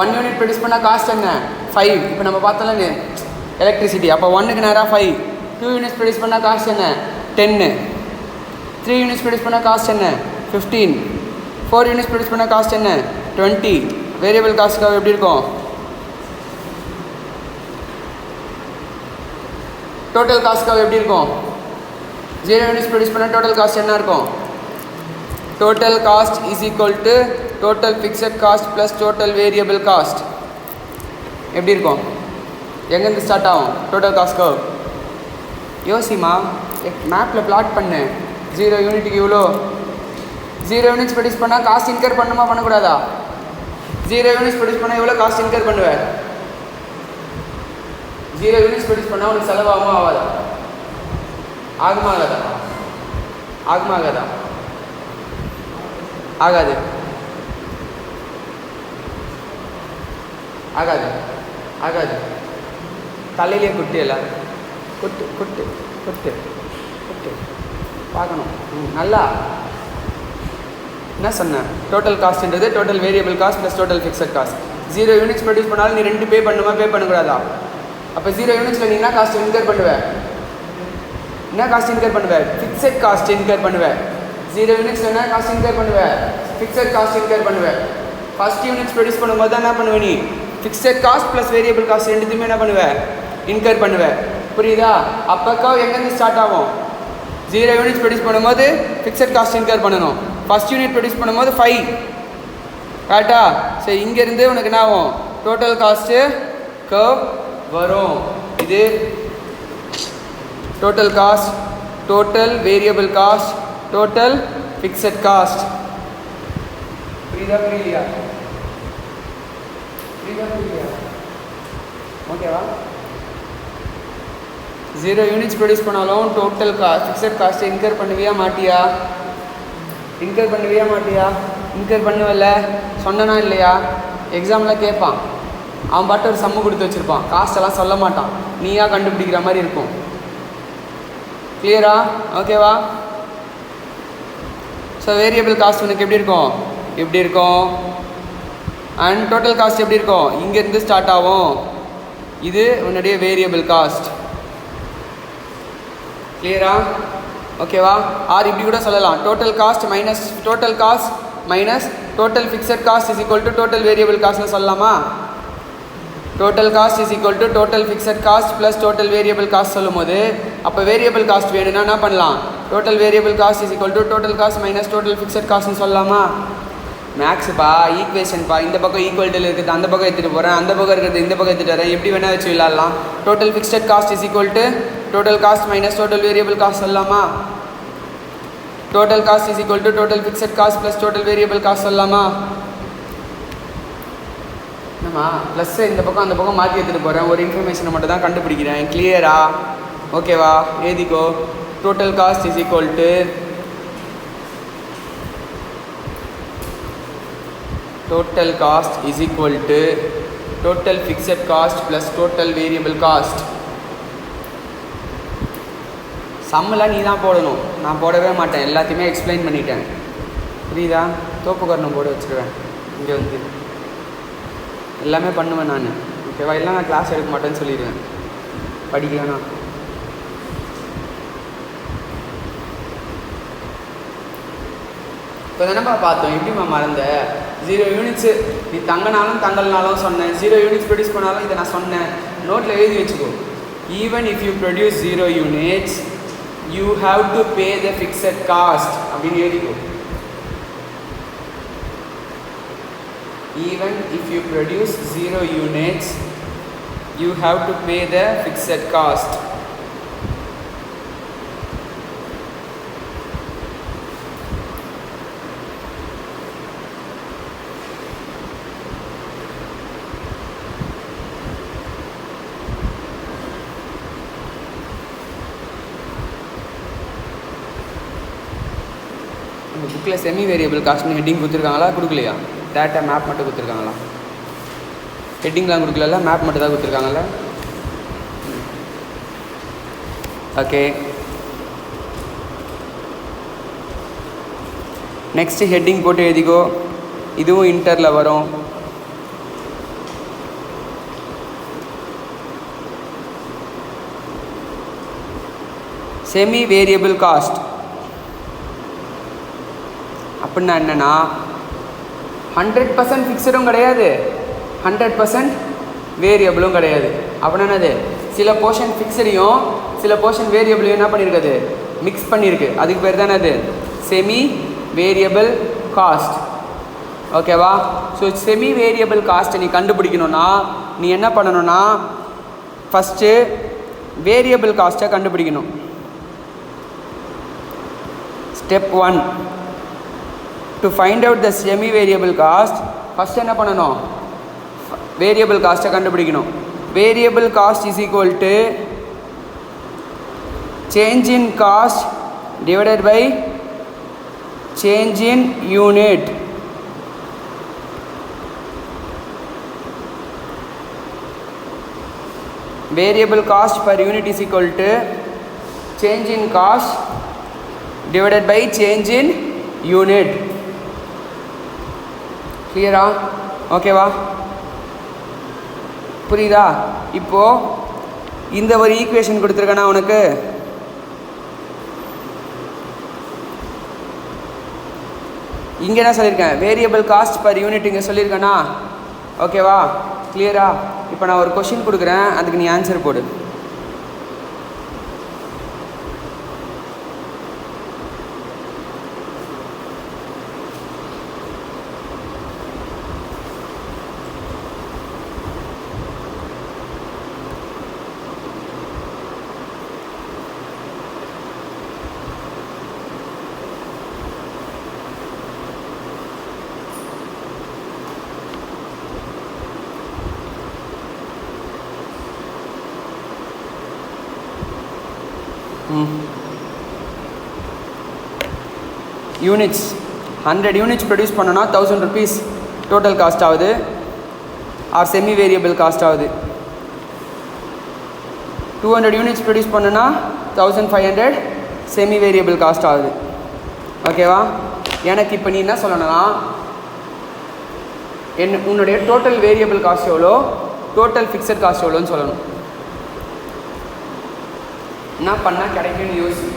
1 யூனிட் ப்ரொடியூஸ் பண்ணால் காஸ்ட் என்ன? 5. இப்போ நம்ம பார்த்தோம்ல எலக்ட்ரிசிட்டி, அப்போ 1க்கு நேராக 5. 2 யூனிட்ஸ் ப்ரொடியூஸ் பண்ணால் காஸ்ட் என்ன? 10. 3 யூனிட்ஸ் ப்ரொடியூஸ் பண்ணால் காஸ்ட் என்ன? 15. 4 யூனிட்ஸ் ப்ரொடியூஸ் பண்ணால் காஸ்ட் என்ன? 20. வேரியபிள் காஸ்ட் கர்வ் எப்படி இருக்கும்? டோட்டல் காஸ்ட் கர்வ் எப்படி இருக்கும்? 0 யூனிட்ஸ் ப்ரொடியூஸ் பண்ணால் டோட்டல் காஸ்ட் என்ன இருக்கும்? Total cost is equal to total fixed cost plus total variable cost. எப்படி இருக்கும்? எங்கேருந்து ஸ்டார்ட் ஆகும் டோட்டல் காஸ்ட் கர்வ்? யோசிமா, மேப்பில் பிளாட் பண்ணு. 0 யூனிட்டுக்கு இவ்வளோ. 0 யூனிட்ஸ் ப்ரொடியூஸ் பண்ணால் காஸ்ட் இன்கர் பண்ணுமா பண்ணக்கூடாதா? 0 யூனிட்ஸ் ப்ரொடியூஸ் பண்ணால் எவ்வளோ காஸ்ட் இன்கர் பண்ணுவேன்? 0 யூனிட்ஸ் ப்ரொடியூஸ் பண்ணால் உனக்கு செலவாகுமா ஆகாதா? ஆகுமா ஆகாதா? ஆகுமா ஆகாதா? ஆகாது. ஆகாது. ஆகாது. தலையிலே குட்டு எல்லாரும் குட்டு குட்டு குட்டு குட்டு பார்க்கணும். நல்லா என்ன சொன்னேன்? டோட்டல் காஸ்ட்ன்றது total variable cost plus total fixed cost. 0 units produce பண்ணாலும் நீ 2 பே பண்ணுமா பே பண்ணக்கூடாதா? அப்போ 0 யூனிட்ஸில் நீ என்ன காஸ்ட் இன்கர் பண்ணுவேன்? என்ன காஸ்ட் இன்கர் பண்ணுவேன்? ஃபிக்ஸட் காஸ்ட் இன்கர் பண்ணுவேன். 0 யூனிட்ஸில் என்ன காஸ்ட் இன்கர் பண்ணுவேன்? ஃபிக்ஸட் காஸ்ட் இன்கர் பண்ணுவேன். ஃபஸ்ட் யூனிட்ஸ் ப்ரொடியூஸ் பண்ணும்போது தான் என்ன பண்ணுவேன்? நீ fixed cost plus variable cost ரெண்டுத்தையுமே என்ன பண்ணுவேன்? இன்கர் பண்ணுவேன். புரியுதா? அப்போ எங்கேருந்து ஸ்டார்ட் ஆகும்? 0 யூனிட்ஸ் ப்ரொடியூஸ் பண்ணும்போது ஃபிக்ஸட் காஸ்ட் இன்கர் பண்ணணும். ஃபஸ்ட் யூனிட் ப்ரொடியூஸ் பண்ணும்போது 5. கரெக்டா? சரி, இங்கேருந்து உனக்கு என்ன ஆகும்? டோட்டல் காஸ்ட்டு கர்வ் வரும். இது total cost, total variable cost, total fixed cost. புரியுதா? புரியலையா? புரியுதா? புரியலையா? ஓகேவா? 0 யூனிட்ஸ் ப்ரொடியூஸ் பண்ணாலும் டோட்டல் காஸ்ட் ஃபிக்ஸட் காஸ்ட்டை இன்கர் பண்ணுவியா மாட்டியா? இன்கர் பண்ணுவியா மாட்டியா? இன்கர் பண்ணுவல சொன்னனா இல்லையா? எக்ஸாமில் கேட்பான். அவன் பாட்டு ஒரு சம்மு கொடுத்து வச்சுருப்பான். காஸ்டெல்லாம் சொல்ல மாட்டான். நீயா கண்டுபிடிக்கிற மாதிரி இருக்கும். கிளியரா? ஓகேவா? ஸோ வேரியபிள் காஸ்ட் உனக்கு எப்படி இருக்கும்? எப்படி இருக்கும்? அண்ட் டோட்டல் காஸ்ட் எப்படி இருக்கும்? இங்கேருந்து ஸ்டார்ட் ஆகும். இது உன்னுடைய வேரியபிள் காஸ்ட். கிளியரா? ஓகேவா? ஆர் இப்படி கூட சொல்லலாம், total cost minus total fixed cost is equal to total variable காஸ்ட்னு சொல்லலாமா? Total cost is equal to total fixed cost plus total variable cost சொல்லும் போது அப்போ வேரியபிள் காஸ்ட் வேணும்னா என்ன பண்ணலாம்? Total variable cost is equal to total cost minus total fixed காஸ்ட்னு சொல்லலாமா? மேக்ஸுப்பா, ஈக்குவேஷன்ப்பா, இந்த பக்கம் ஈக்குவல்ட்டில் இருக்குது, அந்த பக்கம் எடுத்துகிட்டு போகிறேன், அந்த பக்கம் இருக்கிறது இந்த பக்கம் எடுத்துகிட்டு வரேன், எப்படி வேணால் வச்சு விளாட்லாம். Total fixed cost is equal to total cost minus total variable cost சொல்லலாமா? Total cost is equal to total fixed cost plus total variable cost சொல்லலாமா? என்னம்மா ப்ளஸ்ஸை இந்த பக்கம் அந்த பக்கம் மாற்றி எடுத்துகிட்டு போகிறேன், ஒரு இன்ஃபர்மேஷனை மட்டும் தான் கண்டுபிடிக்கிறேன். கிளியரா? ஓகேவா? எழுதிக்கோ. Total cost is equal to total fixed cost plus total variable cost. சம்மெல்லாம் நீ தான் போடணும், நான் போடவே மாட்டேன், எல்லாத்தையுமே எக்ஸ்பிளைன் பண்ணிட்டேன். புரியுதா? தோப்புக்கரணம் போட வச்சுருவேன் இங்கே வந்து, எல்லாமே பண்ணுவேன் நான். ஓகேவா? இல்லை நான் கிளாஸ் எடுக்க மாட்டேன்னு சொல்லிடுவேன் படிக்கலன்னா. இப்போ தானேப்பா பார்த்தோம், எப்படிம்மா மறந்த? 0 யூனிட்ஸு நீ தங்கனாலும் தங்கல்னாலும் சொன்னேன், 0 யூனிட்ஸ் ப்ரொடியூஸ் பண்ணாலும் இதை நான் சொன்னேன். நோட்டில் எழுதி வச்சுக்கோ. Even if you produce 0 units you have to pay the fixed cost அப்படின்னு எழுதிக்கோ. Even if you produce 0 units, you have to pay the fixed cost. புக்கில் செமி வேரியபிள் காஸ்ட்னு ஹெட்டிங் கொடுத்துருக்காங்களா, கொடுக்கலையா? டேட்டா மேப் மட்டும் கொடுத்துருக்காங்களா? ஹெட்டிங்லாம் கொடுக்கல, மேப் மட்டும் தான் கொடுத்துருக்காங்கல்ல. ஓகே, நெக்ஸ்ட்டு ஹெட்டிங் போட்டு எழுதிக்கோ. இதுவும் இன்டரில் வரும். செமி வேரியபிள் காஸ்ட் அப்படின்னா என்னென்னா 100% ஃபிக்ஸடும் கிடையாது, 100% வேரியபிளும் கிடையாது. அப்படின்னா என்னது? சில போர்ஷன் ஃபிக்ஸடையும் சில போர்ஷன் வேரியபிளையும் என்ன பண்ணியிருக்குது? மிக்ஸ் பண்ணியிருக்கு. அதுக்கு பேர் தானே அது செமி வேரியபிள் காஸ்ட். ஓகேவா? ஸோ செமி வேரியபிள் காஸ்ட்டை நீ கண்டுபிடிக்கணும்னா நீ என்ன பண்ணணும்னா ஃபஸ்ட்டு வேரியபிள் காஸ்ட்டை கண்டுபிடிக்கணும். Step 1 to find out the semi variable cost, first என்ன பண்ணணும்? வேரியபிள் காஸ்ட்டை கண்டுபிடிக்கணும். Variable cost is equal to change in cost divided by change in unit. Variable cost per unit is equal to change in cost divided by change in unit. கிளியரா? ஓகேவா? புரியுதா? இப்போது இந்த ஒரு ஈக்குவேஷன் கொடுத்துருக்கேன்னா உனக்கு இங்கே என்ன சொல்லியிருக்கேன்? வேரியபிள் காஸ்ட் பர் யூனிட் இங்கே சொல்லியிருக்கேன்னா ஓகேவா? கிளியரா? இப்போ நான் ஒரு கொஷின் கொடுக்குறேன், அதுக்கு நீ ஆன்சர் போடு. யூனிட்ஸ் 100 யூனிட்ஸ் ப்ரொடியூஸ் பண்ணோன்னா 1000 rupees டோட்டல் காஸ்ட் ஆகுது, ஆர் செமி வேரியபிள் காஸ்ட் ஆகுது. 200 யூனிட்ஸ் ப்ரொடியூஸ் பண்ணோன்னா 1500 செமி வேரியபிள் காஸ்ட் ஆகுது. ஓகேவா? எனக்கு இப்போ நீ என்ன சொல்லணும்னா உன்னுடைய டோட்டல் வேரியபிள் காஸ்ட் எவ்வளோ, டோட்டல் ஃபிக்ஸட் காஸ்ட் எவ்வளோன்னு சொல்லணும். என்ன பண்ணால் கிடைக்கும்னு யோசி.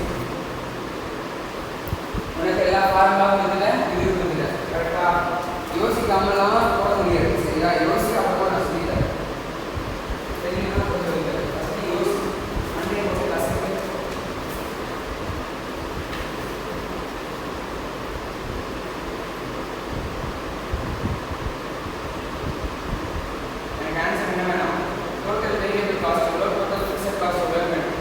எல்லா ஃபார்முலாவும் இருக்குல்ல, இது இருக்குதுல்ல. கரெக்டாக யோசிக்காமலாம் போட முடியாது. சரியா? யோசிக்காம நான் சொல்லிட்டேன். சரிங்களா? ஃபஸ்ட்டு யோசி அண்டே போட்டு கசக்கு. எனக்கு ஆன்சர் என்ன வேணும்? டோட்டல் வேரியபிள் காஸ்ட் எவ்வளோ, டோட்டல் ஃபிக்ஸட் காஸ்ட் எவ்வளோ வேணும்.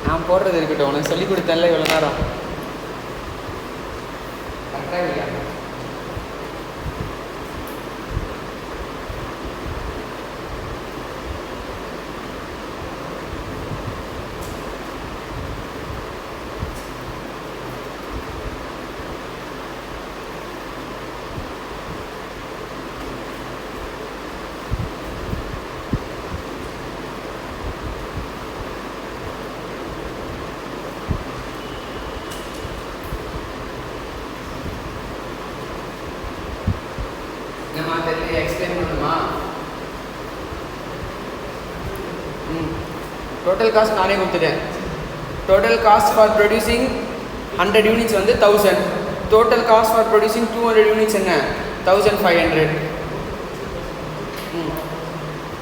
நான் போடுறது இருக்கட்டும், உனக்கு சொல்லிக் கொடுத்தேன்ல இவ்வளோ நேரம். கரெக்டாக இல்லையா? என்னம்மா தெரியல, எக்ஸ்பிளைன் பண்ணுமா? டோட்டல் காஸ்ட் நானே கொடுத்துட்டேன். Total cost for producing 100 units வந்து 1000. Total cost for producing 200 units என்ன 1500.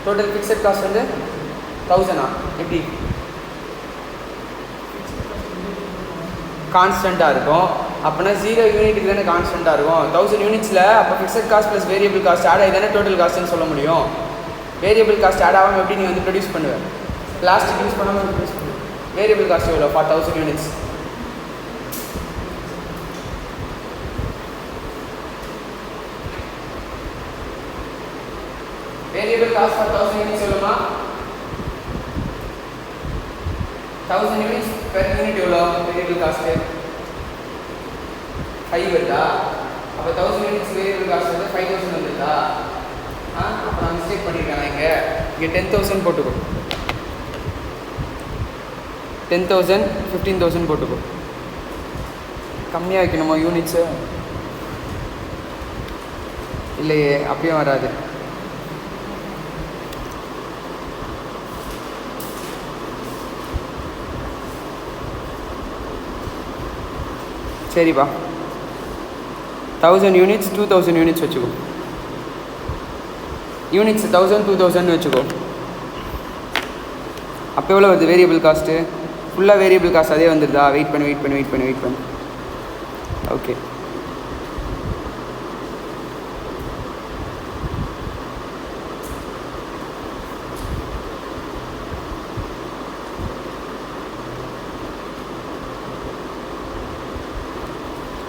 டோட்டல் ஃபிக்ஸட் காஸ்ட் வந்து 1000. எப்படி கான்ஸ்டண்ட்டாக இருக்கும்? அப்போனா 0 யூனிட்டுக்கு தானே கான்ஸ்டண்ட்டாக இருக்கும். 1000 யூனிட்ஸில் அப்போ fixed cost plus variable cost add ஆகி தானே டோட்டல் காஸ்ட்னு சொல்ல முடியும். வேரியபிள் காஸ்ட் ஆட் ஆகாமல் எப்படி நீ வந்து ப்ரொடியூஸ் பண்ணுவேன்? பிளாஸ்டிக் யூஸ் பண்ணாமல் ப்ரொடியூஸ் பண்ணுவேன். வேரியபிள் காஸ்ட் எவ்வளோ for 1000 units? Variable cost for 1000 units எவ்வளோமா? 1000 யூனிட்ஸ் பெர் யூனிட் எவ்வளோ வேரியபிள் காஸ்ட்டு? 5 வருதா? அப்போ 1000 யூனிட்ஸ் வேரியபிள் காஸ்ட் வந்து 5000 வந்துருதா? அப்போ நான் மிஸ்டேக் பண்ணியிருக்கேன். இங்கே 10,000 போட்டுக்கோ, 10,000 15,000 போட்டுக்கோ. கம்மியாக வைக்கணுமா யூனிட்ஸு? இல்லையே, அப்பயும் வராது. சரிப்பா, 1000 யூனிட்ஸ் 2000 யூனிட்ஸ் வச்சுக்கோ. யூனிட்ஸ் 1000 2000 வச்சுக்கோ. அப்போ எவ்வளோ வருது வேரியபிள் காஸ்ட்டு? ஃபுல்லாக வேரியபிள் காஸ்ட் அதே வந்துடுதா? வெயிட் பண்ணு. ஓகே,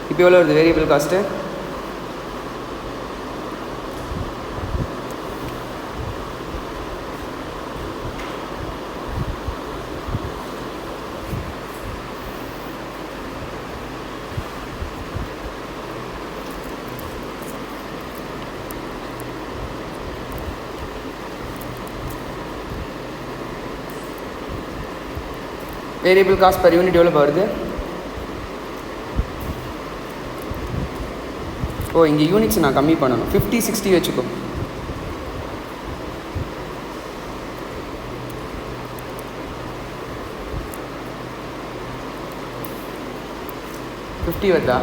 இப்போ எவ்வளோ வருது variable cost? Variable cost per unit எவ்வளோ வருது? ஓ, இங்கே யூனிட்ஸ் நான் கம்மி பண்ணணும். 50 60 வச்சுக்கோ. $50 வருதா?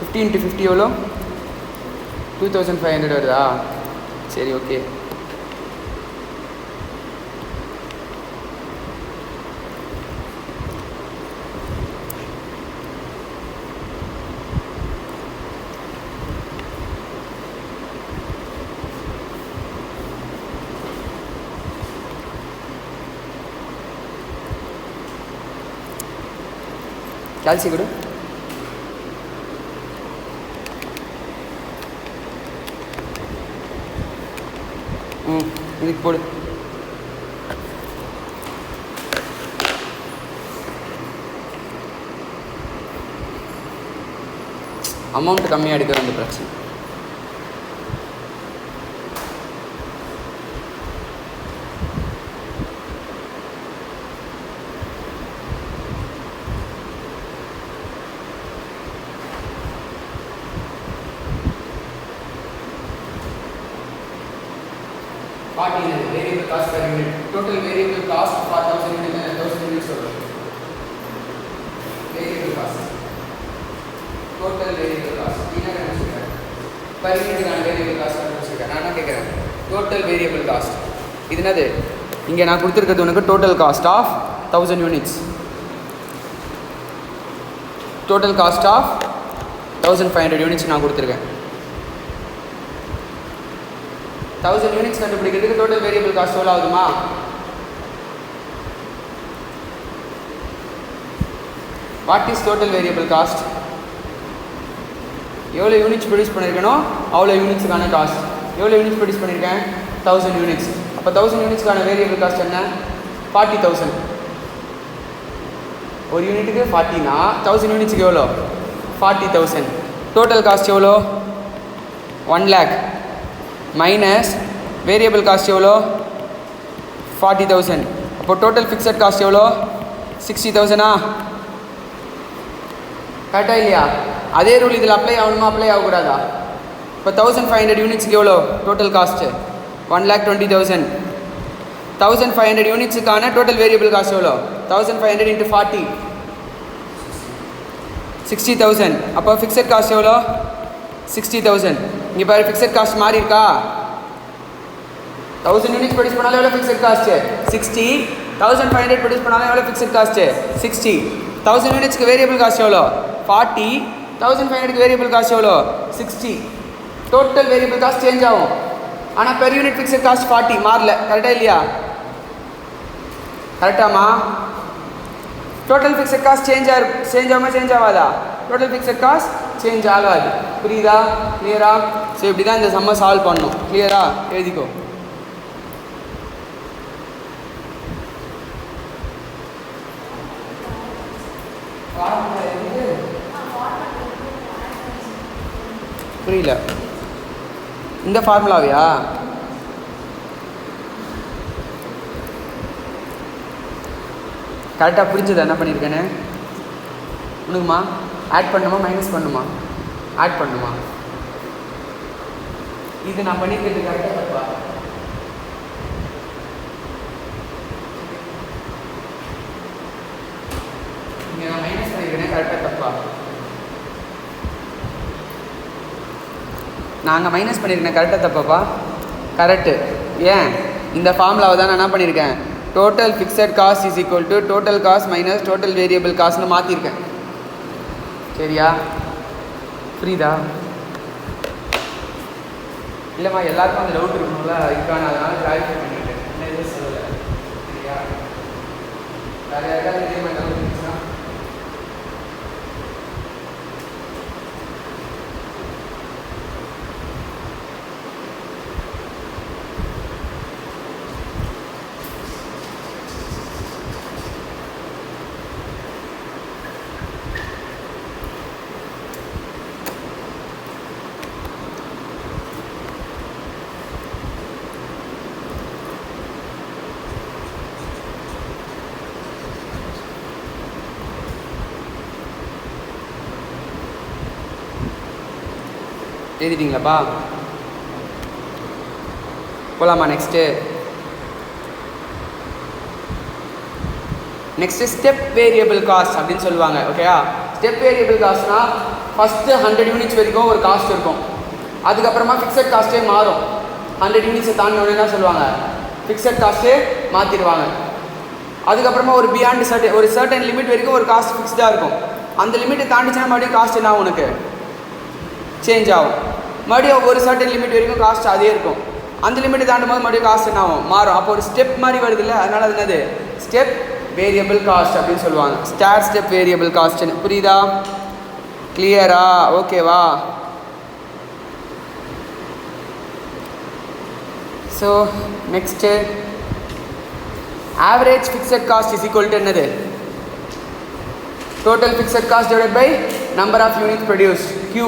50 × 50 எவ்வளோ? 2500 வருதா? சரி, ஓகே. ಕ್ಯಾಲ್ಸಿ ಕೊಡು. இதுக்கு போடு. அமௌண்ட் கம்மியாக எடுக்கிற அந்த பிரச்சனை. Variable cost per unit. Total variable cost for 1000 units and 1000 units total. Variable cost. Total variable cost. என்ன கண்டுபிடிச்சிருக்க? Per unit கான variable cost கண்டுபிடிச்சிருக்க. நான் என்ன கேக்குறேன்? Total variable cost. இது என்னது? இங்க நான் கொடுத்திருக்கிறது உனக்கு total cost of 1000 units. Total cost of 1500 units நான் கொடுத்திருக்கேன். 1000 யூனிட்ஸ் கண்டுபிடிக்கிறதுக்கு டோட்டல் வேரியபிள் காஸ்ட் எவ்வளோ ஆகுதுமா? What is total variable cost? எவ்வளோ யூனிட்ஸ் ப்ரொடியூஸ் பண்ணியிருக்கணும் அவ்வளோ யூனிட்ஸுக்கான காஸ்ட். எவ்வளோ யூனிட்ஸ் ப்ரொடியூஸ் பண்ணியிருக்கேன்? 1000 யூனிட்ஸ். அப்போ 1000 யூனிட்ஸ்க்கான வேரியபிள் காஸ்ட் என்ன? 40,000. ஒரு யூனிட்டுக்கு 40னா 1000 யூனிட்ஸுக்கு எவ்வளோ? 40,000. டோட்டல் காஸ்ட் எவ்வளோ? 1 lakh மைனஸ் வேரியபிள் காஸ்ட் எவ்வளோ? 40,000. அப்போ டோட்டல் ஃபிக்ஸட் காஸ்ட் எவ்வளோ? 60,000. கரெக்டா இல்லையா? அதே ரூல் இதில் அப்ளை ஆகணுமா அப்ளை ஆகக்கூடாதா? இப்போ 1500 யூனிட்ஸ்க்கு எவ்வளோ டோட்டல் காஸ்ட்டு? 1,20,000. 1500 யூனிட்ஸுக்கான டோட்டல் வேரியபிள் காஸ்ட் எவ்வளோ? 1500 × 40 60,000. அப்போ ஃபிக்ஸட் காஸ்ட் எவ்வளோ? 60,000. இங்கே பாரு ஃபிக்ஸட் காஸ்ட் மாறி இருக்கா? 1000 யூனிட்ஸ் ப்ரொடியூஸ் பண்ணாலும் எவ்வளோ ஃபிக்ஸட் காஸ்ட்டு? 60. 1500 ப்ரொடியூஸ் பண்ணாலும் எவ்வளோ ஃபிக்ஸட் காஸ்ட்டு? 60. 1000 யூனிட்ஸ்க்கு வேரியபிள் காஸ்ட் எவ்வளோ? 40. 1500க்கு வேரியபிள் காஸ்ட் எவ்வளோ? 60. டோட்டல் வேரியபிள் காஸ்ட் சேஞ்ச் ஆகும். ஆனால் பெர் யூனிட் ஃபிக்ஸட் காஸ்ட் 40 மாறல. கரெக்டாக இல்லையா? கரெக்டாமா? டோட்டல் ஃபிக்ஸட் காஸ்ட் சேஞ்ச் ஆகாமல் சேஞ்ச் ஆகாதா? டோட்டல் ஃபிக்ஸட் காஸ்ட் சேஞ்ச் ஆகாது. புரியுதா? கிளியரா? ஸோ இப்படி தான் இந்த சம்மை சால்வ் பண்ணணும். கிளியரா? எழுதிக்கோ. புரியல. இந்த ஃபார்முலாவையா? கரெக்டாக புரிஞ்சது என்ன பண்ணியிருக்கேன்னு உனக்குமா? ஆட் பண்ணுமா மைனஸ் பண்ணுமா? ஆட் பண்ணுமா? இது நான் பண்ணிக்கிறது கரெக்டாக தப்பா? இங்கே நான் மைனஸ் பண்ணியிருக்கேன் கரெக்டாக தப்பா? நாங்கள் மைனஸ் பண்ணியிருக்கேன் கரெக்டாக தப்பாப்பா? கரெக்டு. ஏன்? இந்த ஃபார்முலாவை தான் நான் என்ன பண்ணியிருக்கேன்? Total fixed cost is equal to total cost minus total variable காஸ்ட்னு மாற்றிருக்கேன். சரியா? புரியுதா? இல்லைம்மா எல்லாருக்கும் அந்த டவுட் இருக்கணும்ல, இதுக்கான அதனால கிளாரிஃபை பண்ணிட்டேன். என்ன எதுவும் சொல்லலை. சரியா? வேறு யாருக்காவது இதே மாதிரி டவுட் இருந்துச்சுன்னா எழுதிட்டீங்களாப்பா? போகலாமா? நெக்ஸ்ட்டு ஸ்டெப் வேரியபிள் காஸ்ட் அப்படின்னு சொல்லுவாங்க. ஓகேயா? ஸ்டெப் வேரியபிள் காஸ்ட்னா ஃபஸ்ட்டு 100 யூனிட்ஸ் வரைக்கும் ஒரு காஸ்ட் இருக்கும். அதுக்கப்புறமா ஃபிக்ஸட் காஸ்ட்டே மாறும். 100 யூனிட்ஸை தாண்டினோடனே என்ன சொல்லுவாங்க? ஃபிக்ஸட் காஸ்ட்டே மாற்றிடுவாங்க. அதுக்கப்புறமா ஒரு பியாண்ட் ஒரு சர்டன் லிமிட் வரைக்கும் ஒரு காஸ்ட் ஃபிக்ஸ்டாக இருக்கும். அந்த லிமிட்டை தாண்டிச்சுன்னா மறுபடியும் காஸ்ட் என்ன உனக்கு சேஞ்ச் ஆகும். மறுபடியும் ஒரு சர்டன் லிமிட் வரைக்கும் காஸ்ட் அதே இருக்கும். அந்த லிமிட்டை தாண்டும் போது மறுபடியும் காஸ்ட் என்ன ஆகும்? மாறும். அப்போ ஒரு ஸ்டெப் மாதிரி வருது இல்லை, அதனால அது என்னது? ஸ்டெப் வேரியபிள் காஸ்ட் அப்படின்னு சொல்லுவாங்க. ஸ்டெப் வேரியபிள் காஸ்ட்னு. புரியுதா? கிளியரா? ஓகேவா? So next average fixed cost is equal to என்னது? Total fixed cost divided by number of units produced Q.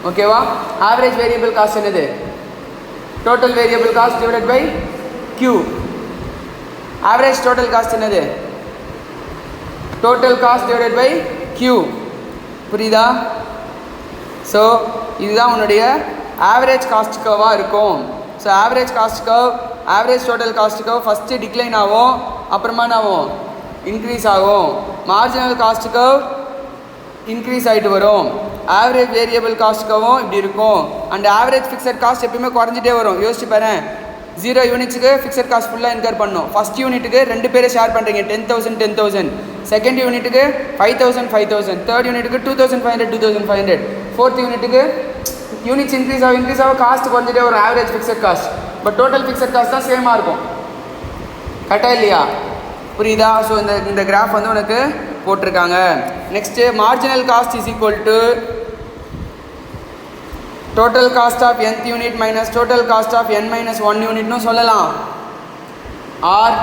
ஓகேவா? ஆவரேஜ் வேரியபிள் காஸ்ட் என்னது? Total variable cost divided by Q. Average total cost என்னது? Total cost divided by Q. புரியுதா? ஸோ இதுதான் உன்னுடைய ஆவரேஜ் காஸ்ட் கர்வாக இருக்கும். So average cost curve, average total cost curve first decline ஆகும், அப்புறமா என்ன ஆகும்? இன்க்ரீஸ் ஆகும். மார்ஜினல் காஸ்ட் கர்வ் இன்க்ரீஸ் ஆகிட்டு வரும். ஆவரேஜ் வேரியபிள் காஸ்ட் கர்வும் இப்படி இருக்கும். அண்ட் ஆவரேஜ் ஃபிக்ஸட் காஸ்ட் எப்பயுமே குறைஞ்சிட்டே வரும். யோசிச்சு பாரு, 0 யூனிட்ஸுக்கு ஃபிக்ஸட் காஸ்ட் ஃபுல்லாக இன்கர் பண்ணணும். ஃபஸ்ட் யூனிட்டுக்கு 2 பேரை ஷேர் பண்ணுறீங்க, 10,000 10,000. செகண்ட் யூனிட்டுக்கு 5,000 5,000. தேர்ட் யூனிட்டுக்கு 2,500 2,500. ஃபோர்த் யூனிட்டுக்கு யூனிட்ஸ் இன்க்ரீஸ் ஆகும் காஸ்ட் குறைஞ்சிட்டே வரும். Average fixed cost, but total fixed cost தான் சேமாக இருக்கும். கரெக்டாக இல்லையா? புரியுதா? ஸோ இந்த கிராஃப் வந்து உனக்கு போட்டிருக்காங்க. Next marginal cost is equal to total cost of nth unit minus total cost of n-1 யூனிட்னு சொல்லலாம். Or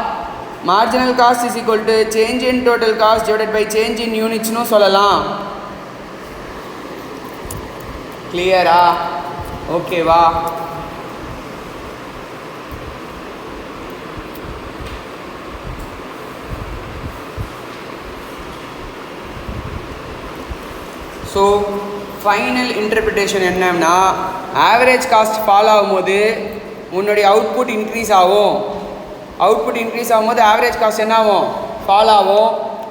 marginal cost is equal to change in total cost divided by change in யூனிட்ஸ்னு சொல்லலாம். கிளியரா? ஓகேவா? ஸோ ஃபைனல் இன்டர்பிரிட்டேஷன் என்னன்னா, ஆவரேஜ் காஸ்ட் ஃபால் ஆகும்போது உன்னுடைய அவுட்புட் இன்க்ரீஸ் ஆகும். அவுட்புட் இன்க்ரீஸ் ஆகும்போது ஆவரேஜ் காஸ்ட் என்ன ஆகும்? ஃபால் ஆகும்.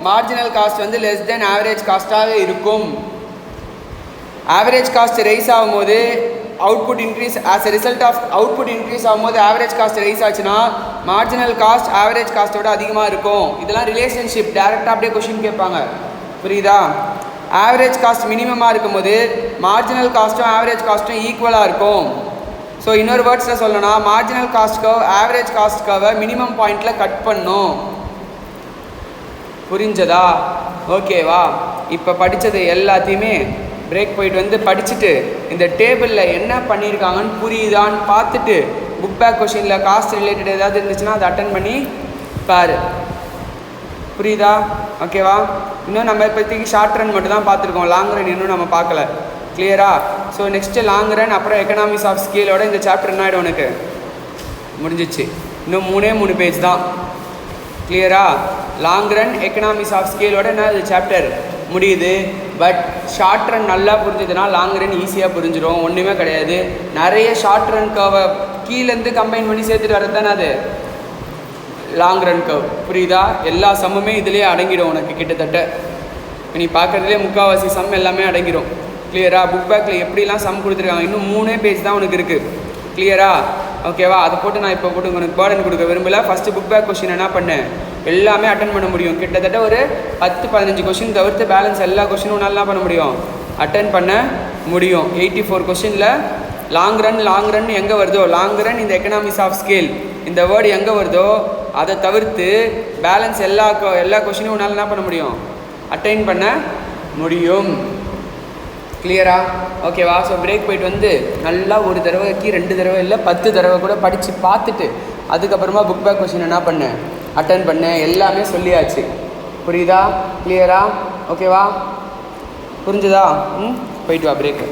மார்ஜினல் காஸ்ட் வந்து லெஸ் தென் ஆவரேஜ் காஸ்ட்டாகவே இருக்கும். ஆவரேஜ் காஸ்ட் ரைஸ் ஆகும்போது output increase, as a result of output increase ஆகும்போது ஆவரேஜ் காஸ்ட் ரைஸ் ஆச்சுன்னா மார்ஜினல் காஸ்ட் ஆவரேஜ் காஸ்ட்டோட அதிகமாக இருக்கும். இதெல்லாம் ரிலேஷன்ஷிப், டேரெக்டாக அப்படியே கொஷின் கேட்பாங்க. புரியுதா? ஆவரேஜ் காஸ்ட் மினிமமாக இருக்கும்போது மார்ஜினல் காஸ்ட்டும் ஆவரேஜ் காஸ்ட்டும் ஈக்குவலாக இருக்கும். ஸோ இன்னொரு வேர்ட்ஸில் சொல்லணும்னா, marginal cost curve average cost கர்வை மினிமம் பாயிண்டில் கட் பண்ணும். புரிஞ்சதா? ஓகேவா? இப்போ படித்தது எல்லாத்தையுமே பிரேக் போயிட்டு வந்து படிச்சுட்டு இந்த டேபிளில் என்ன பண்ணியிருக்காங்கன்னு புரியுதான்னு பார்த்துட்டு புக் பேக் கொஷினில் காஸ்ட் ரிலேட்டட் ஏதாவது இருந்துச்சுன்னா அதை அட்டன் பண்ணி பாரு. புரியுதா? ஓகேவா? இன்னும் நம்ம இப்போதைக்கு ஷார்ட் ரன் மட்டும் தான் பார்த்துருக்கோம், லாங் ரன் இன்னும் நம்ம பார்க்கல. கிளியரா? ஸோ நெக்ஸ்ட்டு லாங் ரன், அப்புறம் எக்கனாமிக்ஸ் ஆஃப் ஸ்கேலோட இந்த சாப்டர் என்ன ஆகிடும் உனக்கு? முடிஞ்சிச்சு. இன்னும் 3 பேஜ் தான். கிளியரா? லாங் ரன், எக்கனாமிக்ஸ் ஆஃப் ஸ்கேலோட என்ன இது சாப்டர் முடியுது. பட் ஷார்ட் ரன் நல்லா புரிஞ்சதுன்னா லாங் ரன் ஈஸியாக புரிஞ்சிடும். ஒன்றுமே கிடையாது. நிறைய ஷார்ட் ரன் கர்வை கீழேருந்து கம்பைன் பண்ணி சேர்த்துட்டு வரது தானே அது லாங் ரன் கர்வ். புரியுதா? எல்லா சம்முமே இதுலேயே அடங்கிடும் உனக்கு. கிட்டத்தட்ட நீ பார்க்குறதுலே முக்கால்வாசி சம் எல்லாமே அடங்கிடும். கிளியரா? புக் பேக்கில் எப்படிலாம் சம் கொடுத்துருக்காங்க. இன்னும் 3 பேஜ் தான் உனக்கு இருக்குது. கிளியரா? ஓகேவா? அதை போட்டு நான் இப்போ போட்டு உனக்கு பேர்டன் கொடுக்க விரும்பலை. ஃபஸ்ட்டு புக் பேக் கொஷின் என்ன பண்ணேன், எல்லாமே அட்டன் பண்ண முடியும். கிட்டத்தட்ட ஒரு 10-15 கொஷின் தவிர்த்து பேலன்ஸ் எல்லா கொஷினும் உன்னால பண்ண முடியும், அட்டன் பண்ண முடியும். 84 கொஷினில் லாங் ரன் எங்கே வருதோ, லாங் ரன் இந்த எக்கனாமிக்ஸ் ஆஃப் ஸ்கேல் இந்த வேர்டு எங்கே வருதோ அதை தவிர்த்து பேலன்ஸ் எல்லா கொஷினும் உன்னால் என்ன பண்ண முடியும், அட்டைன் பண்ண முடியும். கிளியரா? ஓகேவா? ஸோ பிரேக் போயிட்டு வந்து நல்லா ஒரு தடவைக்கு 2 தடவை இல்லை 10 தடவை கூட படித்து பார்த்துட்டு அதுக்கப்புறமா புக் பேக் கொஷின் என்ன பண்ணேன், அட்டன் பண்ணேன். எல்லாமே சொல்லியாச்சு. புரியுதா? கிளியரா? ஓகேவா? புரிஞ்சுதா? போயிட்டு வா பிரேக்கு.